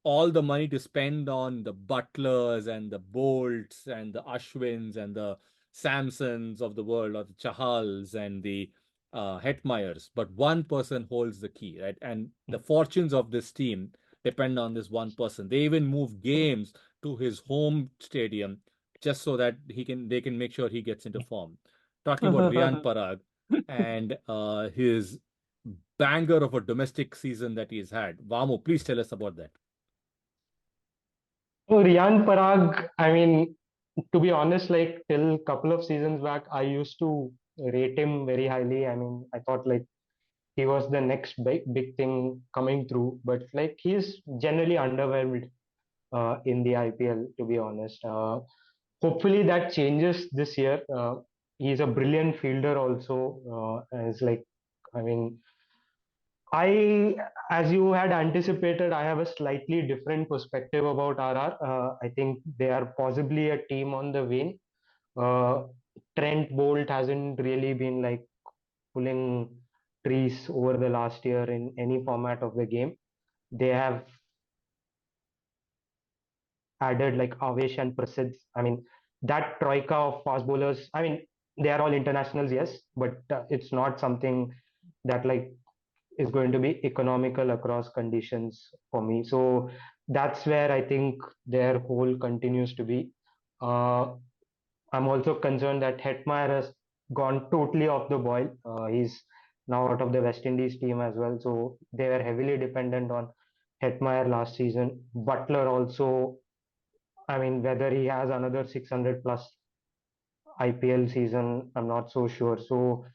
all the money to spend on the Butlers and the Bolts and the Ashwins and the Samsons of the world, or the Chahals and the Hetmeyers, but one person holds the key, right? And the fortunes of this team depend on this one person. They even move games to his home stadium just so that they can make sure he gets into form. Talking about Riyan Parag and his banger of a domestic season that he's had. Vamo, please tell us about that. So Riyan Parag, I mean, to be honest, like till couple of seasons back, I used to rate him very highly. I mean, I thought like he was the next big thing coming through, but like he's generally underwhelmed in the IPL, to be honest. Hopefully that changes this year. He's a brilliant fielder also. And it's like, I mean, as you had anticipated, I have a slightly different perspective about RR. I think they are possibly a team on the wane. Uh, Trent Bolt hasn't really been like pulling trees over the last year in any format of the game. They have added like Avesh and Prasidh. I mean, that troika of fast bowlers, I mean, they are all internationals, yes, but it's not something that like is going to be economical across conditions for me. So that's where I think their hole continues to be. Uh, I'm also concerned that Hetmeyer has gone totally off the boil. He's now out of the West Indies team as well. So they were heavily dependent on Hetmeyer last season. Butler also, I mean, whether he has another 600 plus IPL season, I'm not so sure. So,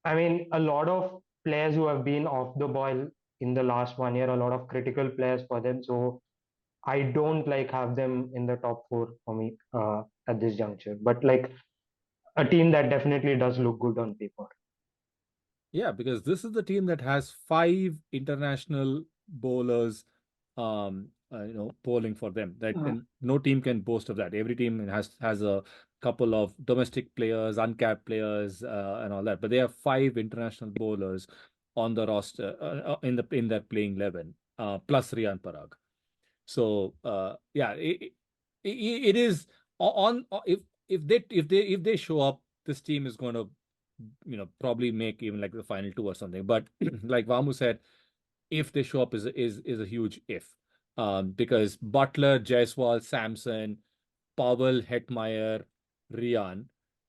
I mean, a lot of players who have been off the ball in the last 1 year, a lot of critical players for them. So, I don't like have them in the top four for me at this juncture. But like a team that definitely does look good on paper. Yeah, because this is the team that has five international bowlers, bowling for them. That Uh, and no team can boast of that. Every team has a couple of domestic players, uncapped players, and all that. But they have five international bowlers on the roster in their playing 11, plus Riyan Parag. So yeah, it is if they show up, this team is going to probably make even like the final two or something. But like Vamu said, if they show up is a huge if, because Butler, Jaiswal, Samson, Powell, Hetmeyer, Rian,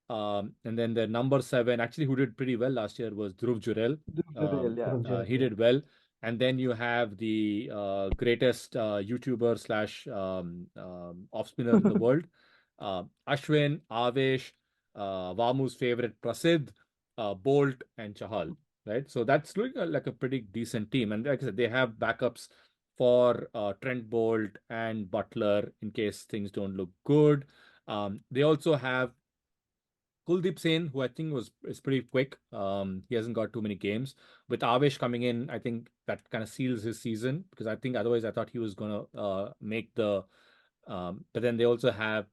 and then the number seven actually who did pretty well last year was Dhruv Jurel. Dhruv yeah. He did well. And then you have the greatest YouTuber slash off spinner in the world, Ashwin, Avesh, Vamu's favorite Prasidh, Bolt, and Chahal. Right, so that's looking like a pretty decent team. And like I said, they have backups for Trent Bolt and Butler in case things don't look good. They also have Kuldeep Sen, who I think is pretty quick. He hasn't got too many games. With Avesh coming in, I think that kind of seals his season, because I think otherwise I thought he was gonna make the. But then they have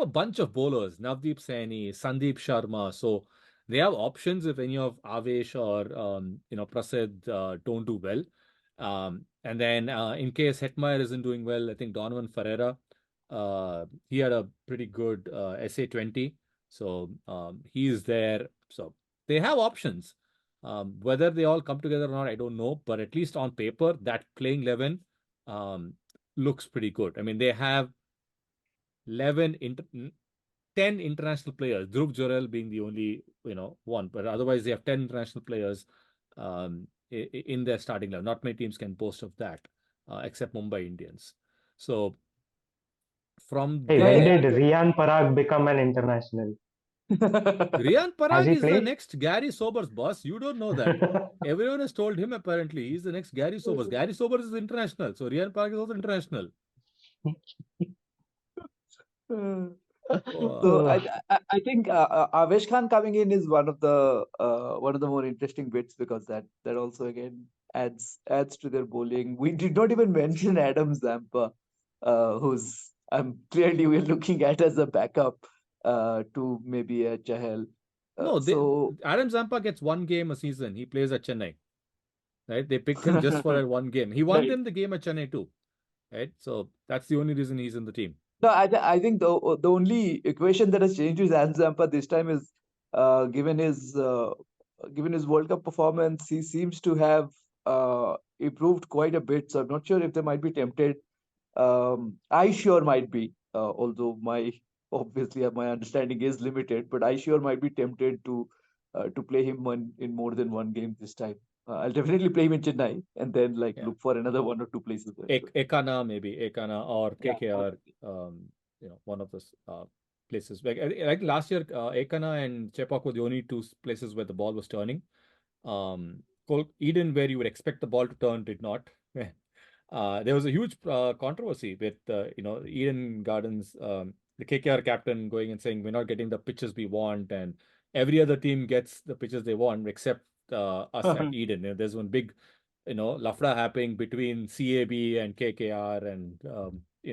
a bunch of bowlers: Navdeep Saini, Sandeep Sharma. So they have options if any of Avesh or Prasid don't do well. And then in case Hetmeyer isn't doing well, I think Donovan Ferreira. He had a pretty good SA20. So he is there. So they have options. Whether they all come together or not, I don't know. But at least on paper, that playing 11 um, looks pretty good. I mean, they have 10 international players, Dhruv Jurel being the only one. But otherwise, they have 10 international players in their starting level. Not many teams can boast of that, except Mumbai Indians. So from Hey, when there, did Riyan Parag become an international? Riyan Has Parag he is the played? next Gary Sobers, boss. You don't know that. Everyone has told him apparently he's the next Gary Sobers. Gary Sobers is international, so Riyan Parag is also international. Uh, So Oh, I I think Avesh Khan coming in is one of the more interesting bits, because that also again adds to their bowling. We did not even mention Adam Zampa, who's clearly we're looking at as a backup to maybe a Chahal. no, So Adam Zampa gets one game a season. He plays at Chennai, right? They picked him just for that one game. He won right. them the game at Chennai too, right? So that's the only reason he's in the team. No, I think the only equation that has changed with Sanju Samson this time is given his World Cup performance, he seems to have improved quite a bit. So I'm not sure if they might be tempted. I sure might be, although my obviously my understanding is limited, but I sure might be tempted to play him in more than one game this time. I'll definitely play him in Chennai and then like Yeah. look for another one or two places there. Ekana, maybe Ekana or Yeah, KKR, one of those places. Like last year, Ekana and Chepak were the only two places where the ball was turning. Eden, where you would expect the ball to turn, did not. There was a huge controversy with Eden Gardens, the KKR captain going and saying we're not getting the pitches we want, and every other team gets the pitches they want except us at Eden. There's one big lafda happening between CAB and KKR, and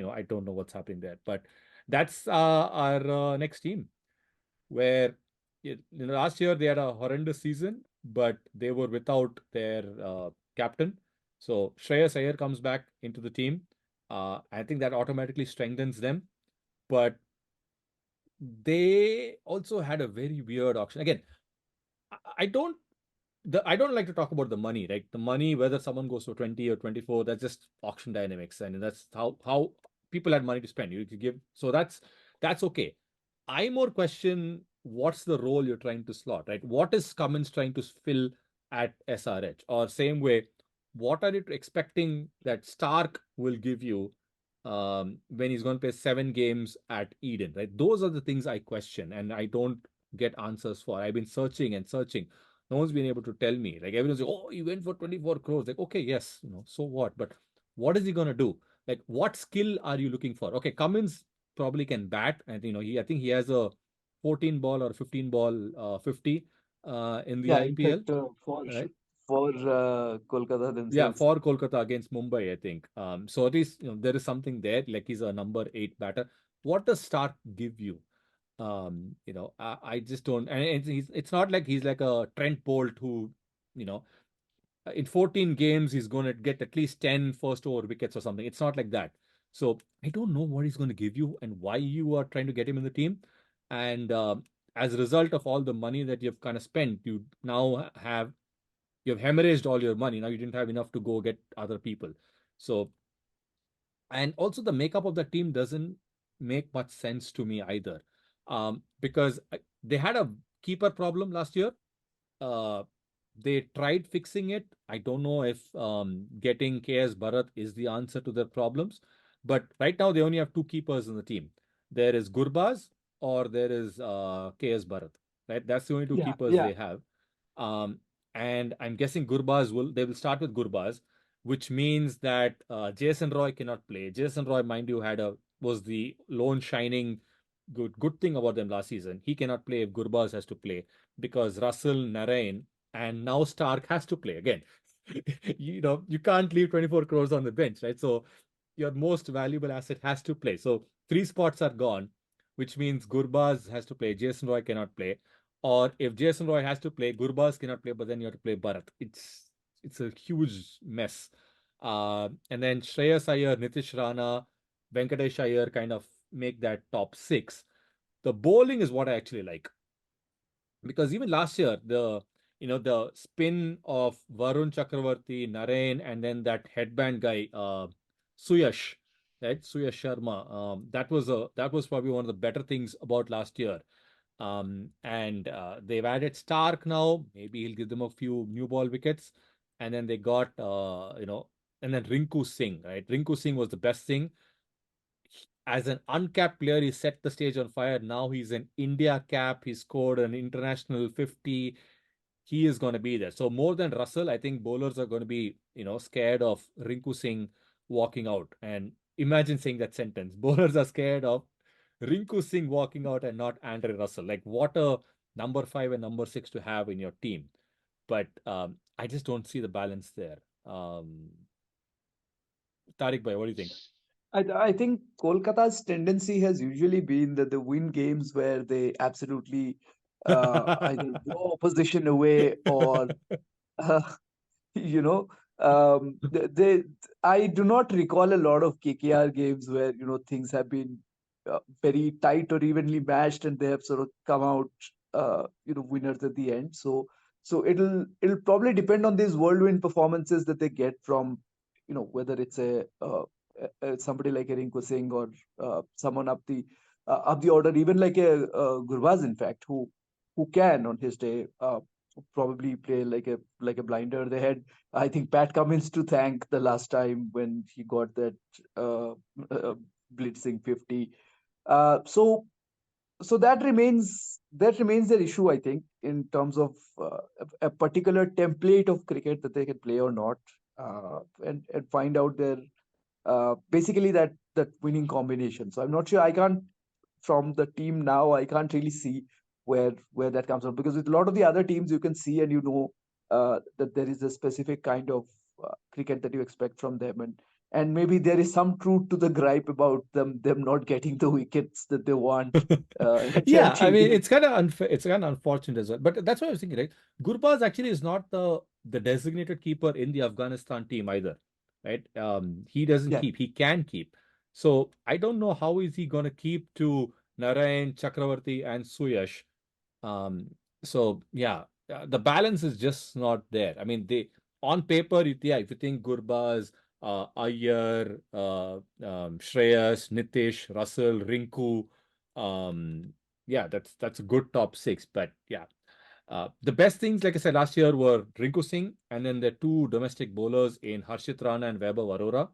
I don't know what's happening there, but that's our next team, where last year they had a horrendous season, but they were without their captain. So Shreyas Iyer comes back into the team. I think that automatically strengthens them, but they also had a very weird auction. Again, I I don't I don't like to talk about the money, right? The money, whether someone goes for 20 or 24, that's just auction dynamics, and that's how people had money to spend. You could give, so that's okay. I more question what's the role you're trying to slot, right? What is Cummins trying to fill at SRH? Or same way, what are you expecting that Stark will give you when he's going to play 7 games at Eden, right? Those are the things I question and I don't get answers for. I've been searching and searching. No one's been able to tell me. Like everyone's like, oh, he went for 24 crores. Like, okay, yes, so what? But what is he going to do? Like, what skill are you looking for? Okay, Cummins probably can bat. And, I think he has a 14 ball or 15 ball 50 in the Yeah, in IPL, fact, right? for Kolkata Yeah, themselves. for Kolkata against Mumbai, I think. So at least there is something there. Like he's a number 8 batter. What does Stark give you? I just don't. And it's not like he's like a Trent Bolt who, you know, in 14 games he's going to get at least 10 first over wickets or something. It's not like that. So I don't know what he's going to give you and why you are trying to get him in the team. And as a result of all the money that you've kind of spent, you've hemorrhaged all your money. Now you didn't have enough to go get other people. So, and also the makeup of the team doesn't make much sense to me either. Because they had a keeper problem last year. Uh, they tried fixing it. I don't know if getting KS Bharat is the answer to their problems. But right now they only have two keepers in the team. There is Gurbaz or there is KS Bharat. Right? That's the only two Yeah, keepers yeah. they have. Um, and I'm guessing they will start with Gurbaz, which means that Jason Roy cannot play. Jason Roy, mind you, was the lone shining good thing about them last season. He cannot play if Gurbaz has to play because Russell, Narain, and now Stark has to play again. You can't leave 24 crores on the bench, right? So your most valuable asset has to play. So three spots are gone, which means Gurbaz has to play. Jason Roy cannot play. Or if Jason Roy has to play, Gurbaz cannot play, but then you have to play Bharat. It's a huge mess. And then Shreyas Iyer, Nitish Rana, Venkatesh Iyer kind of make that top six. The bowling is what I actually like because even last year the spin of Varun Chakravarti, Narain, and then that headband guy Suyash, right? Suyash Sharma. That was probably one of the better things about last year. And they've added Stark now. Maybe he'll give them a few new ball wickets, and then they got and then Rinku Singh, right? Rinku Singh was the best thing as an uncapped player, he set the stage on fire. Now he's an India cap. He scored an international 50. He is going to be there. So more than Russell, I think bowlers are going to be, scared of Rinku Singh walking out. And imagine saying that sentence. Bowlers are scared of Rinku Singh walking out and not Andre Russell. Like what a number 5 and number 6 to have in your team. But I just don't see the balance there. Tariq Bhai, what do you think? I think Kolkata's tendency has usually been that they win games where they absolutely either blow opposition away or uh, you know they I do not recall a lot of KKR games where things have been very tight or evenly matched and they have sort of come out winners at the end. So it'll probably depend on these whirlwind performances that they get from whether it's somebody like a Rinku Singh or someone up the order, even like a Gurbaz, in fact, who can on his day probably play like a blinder. They had, I think, Pat Cummins to thank the last time when he got that uh, uh, blitzing 50. So that remains their issue, I think, in terms of a particular template of cricket that they can play or not, and find out their basically that winning combination. So I'm not sure. I can't from the team now. I can't really see where that comes from, because with a lot of the other teams you can see and that there is a specific kind of cricket that you expect from them, and maybe there is some truth to the gripe about them not getting the wickets that they want Yeah, at I mean Eden. it's kind of unfair. It's kind of unfortunate as well. But that's what I was thinking, right? Gurbaz actually is not the designated keeper in the Afghanistan team either, right? He doesn't Yeah. keep. He can keep. So I don't know how is he going to keep to Narayan, Chakravarti, and Suyash. Um, so yeah, the balance is just not there. I mean, they on paper, yeah, if you think Gurbaz, Iyer, Shreyas, Nitish, Russell, Rinku, um, yeah, that's a good top 6. But yeah, The best things, like I said, last year were Rinku Singh and then the two domestic bowlers in Harshit Rana and Vaibhav Arora.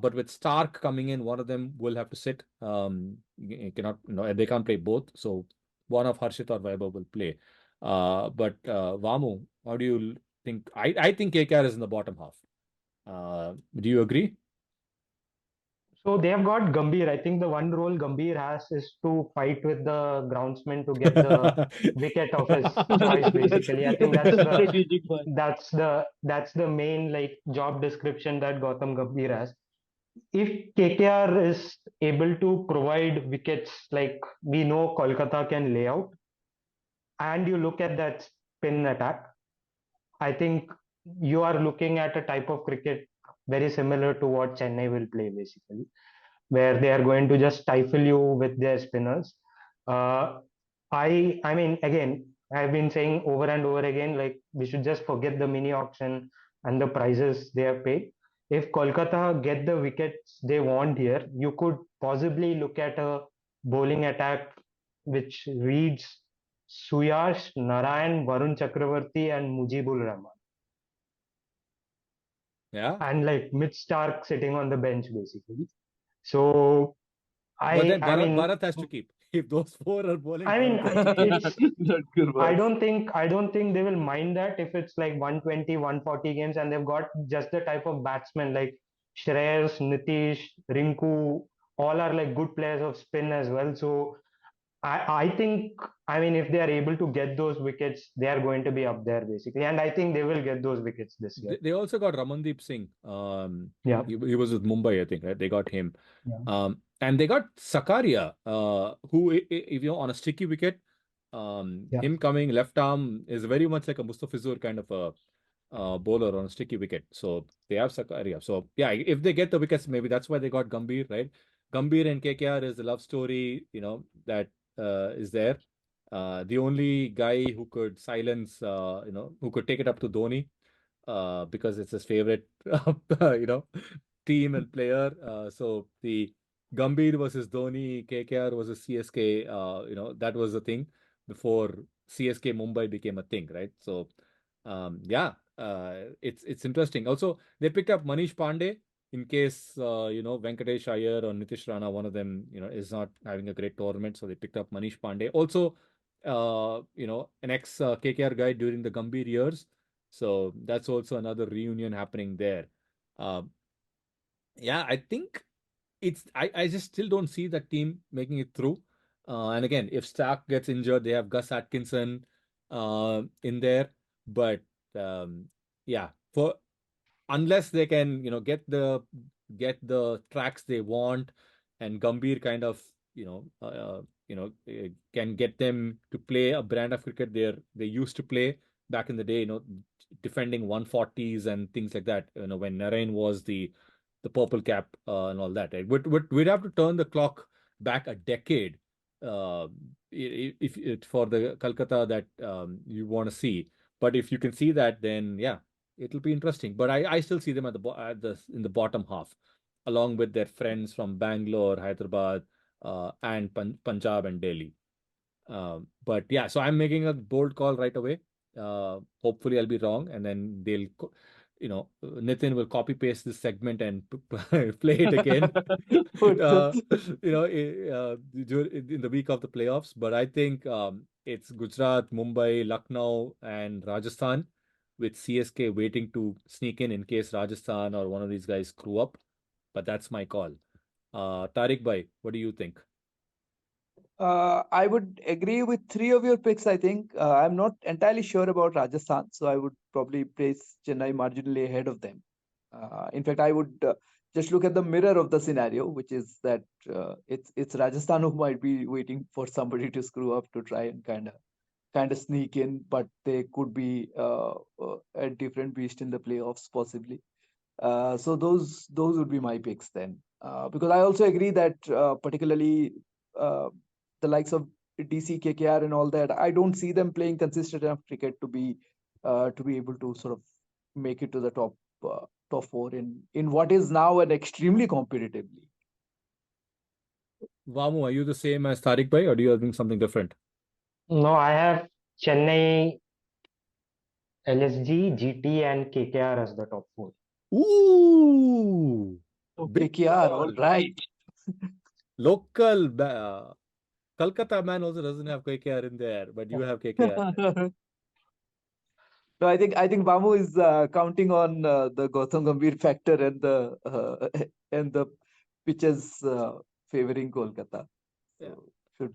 But with Stark coming in, one of them will have to sit. Cannot, they can't play both. So one of Harshit or Vaibhav will play. But Vamu, how do you think? I think KKR is in the bottom half. Do you agree? So they have got Gambhir. I think the one role Gambhir has is to fight with the groundsman to get the wicket of his choice. Basically, I think That's a strategic one. that's the main like job description that Gautam Gambhir has. If KKR is able to provide wickets like we know Kolkata can lay out, and you look at that spin attack, I think you are looking at a type of cricket very similar to what Chennai will play basically, where they are going to just stifle you with their spinners. Uh, I mean, again, I've been saying over and over again, like we should just forget the mini auction and the prizes they have paid. If Kolkata get the wickets they want here, you could possibly look at a bowling attack which reads Suyash, Narayan, Varun Chakravarti, and Mujibul Rahman, Yeah. and like Mitch Stark sitting on the bench basically. So But then I mean, Bharat has to keep. If those four are bowling, I mean, Bharat has to keep. it's Not good words. I don't think they will mind that if it's like 120, 140 games and they've got just the type of batsmen like Shreyas, Nitish, Rinku, all are like good players of spin as well. So I think, I mean, if they are able to get those wickets, they are going to be up there basically. And I think they will get those wickets this year. They also got Ramandeep Singh. Yeah. He was with Mumbai, I think, right? They got him. Yeah. And they got Sakaria, who, if you know, on a sticky wicket, Yeah. him coming left arm is very much like a Mustafizur kind of a bowler on a sticky wicket. So they have Sakaria. So yeah, if they get the wickets, maybe that's why they got Gambhir, right? Gambhir and KKR is the love story, that is there. The only guy who could silence, who could take it up to Dhoni, because it's his favorite, team and player. So the Gambhir versus Dhoni, KKR versus CSK, that was the thing before CSK Mumbai became a thing, right? So, yeah, it's interesting. Also, they picked up Manish Pandey in case Venkatesh Iyer or Nitish Rana, one of them, is not having a great tournament. So they picked up Manish Pandey. Also, an ex KKR guy during the Gambhir years. So that's also another reunion happening there. Uh, yeah, I think I just still don't see that team making it through. And again, if Stark gets injured, they have Gus Atkinson in there. But yeah, for unless they can, get the tracks they want, and Gambhir kind of, can get them to play a brand of cricket they used to play back in the day, defending 140s and things like that. When Narain was the purple cap and all that. Right? We'd have to turn the clock back a decade uh, if it for the Calcutta that you want to see. But if you can see that, then yeah, it'll be interesting. But I still see them in the bottom half, along with their friends from Bangalore, Hyderabad, and Punjab and Delhi. But yeah, so I'm making a bold call right away. Hopefully, I'll be wrong, and then Nitin will copy paste this segment and play it again. In the week of the playoffs. But I think it's Gujarat, Mumbai, Lucknow, and Rajasthan, with CSK waiting to sneak in case Rajasthan or one of these guys screw up. But that's my call. Tariq bhai, what do you think? I would agree with three of your picks, I think. I'm not entirely sure about Rajasthan, so I would probably place Chennai marginally ahead of them. In fact, I would just look at the mirror of the scenario, which is that it's Rajasthan who might be waiting for somebody to screw up to try and kind of sneak in, but they could be a different beast in the playoffs possibly. So those would be my picks then, because I also agree that particularly the likes of DC, KKR, and all that, I don't see them playing consistent enough cricket to be able to sort of make it to the top four in what is now an extremely competitive league. Vamu, are you the same as Tariq bhai, or do you think something different? No, I have Chennai, LSG, GT, and KKR as the top four. Ooh, So big KKR, all call. right. Local. Kolkata man also doesn't have KKR in there, but you have KKR. No, I think Bamu is counting on the Gautam Gambhir factor and the and the pitches favoring Kolkata. Yeah. So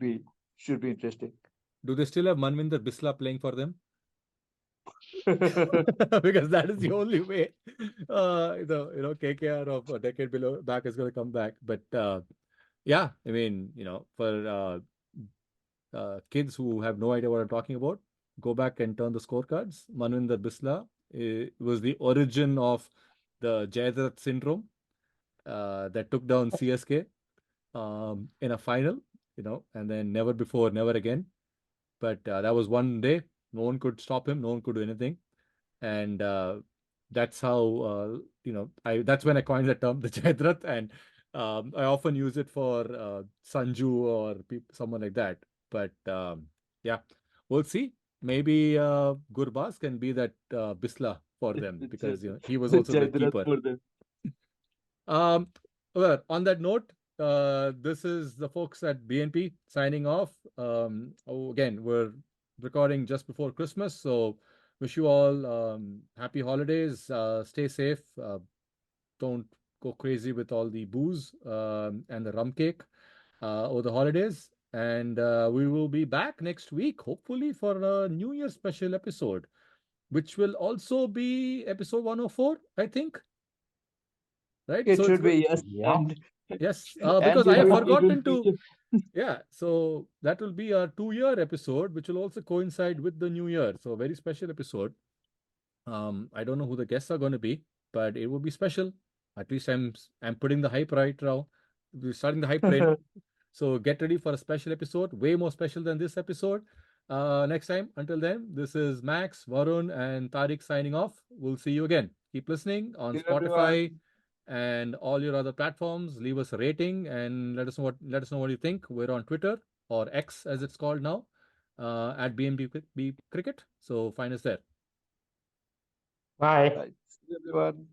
should be interesting. Do they still have Manvinder Bisla playing for them? Because that is the only way KKR of a decade below back is going to come back. But yeah, I mean, for kids who have no idea what I'm talking about, go back and turn the scorecards. Manvinder Bisla was the origin of the Jayadrat syndrome that took down CSK in a final, and then never before, never again. But that was one day. No one could stop him. No one could do anything. And that's how I that's when I coined the term the Jaidrat, and I often use it for Sanju or someone like that. But yeah, we'll see. Maybe Gurbaz can be that Bisla for them, because he was also the Jaidrath keeper. for them. Um, well, on that note, this is the folks at BNP signing off. Again, we're recording just before Christmas, so wish you all happy holidays. Stay safe. Don't go crazy with all the booze and the rum cake over the holidays. And we will be back next week, hopefully, for a New Year special episode, which will also be episode 104, I think. Right? It So it's should good. be, yes, Yeah. and Yes, and because I have it will forgotten to. feature. Yeah, so that will be our 2 year episode, which will also coincide with the new year. So, very special episode. I don't know who the guests are going to be, but it will be special. At least I'm putting the hype right now. We're starting the hype train. So get ready for a special episode, way more special than this episode. Next time, until then, this is Max, Varun, and Tariq signing off. We'll see you again. Keep listening on See you, everyone. Spotify and all your other platforms. Leave us a rating and let us know what you think. We're on Twitter, or X as it's called now, at BNB Cricket. So find us there. Bye. Right. See you, everyone.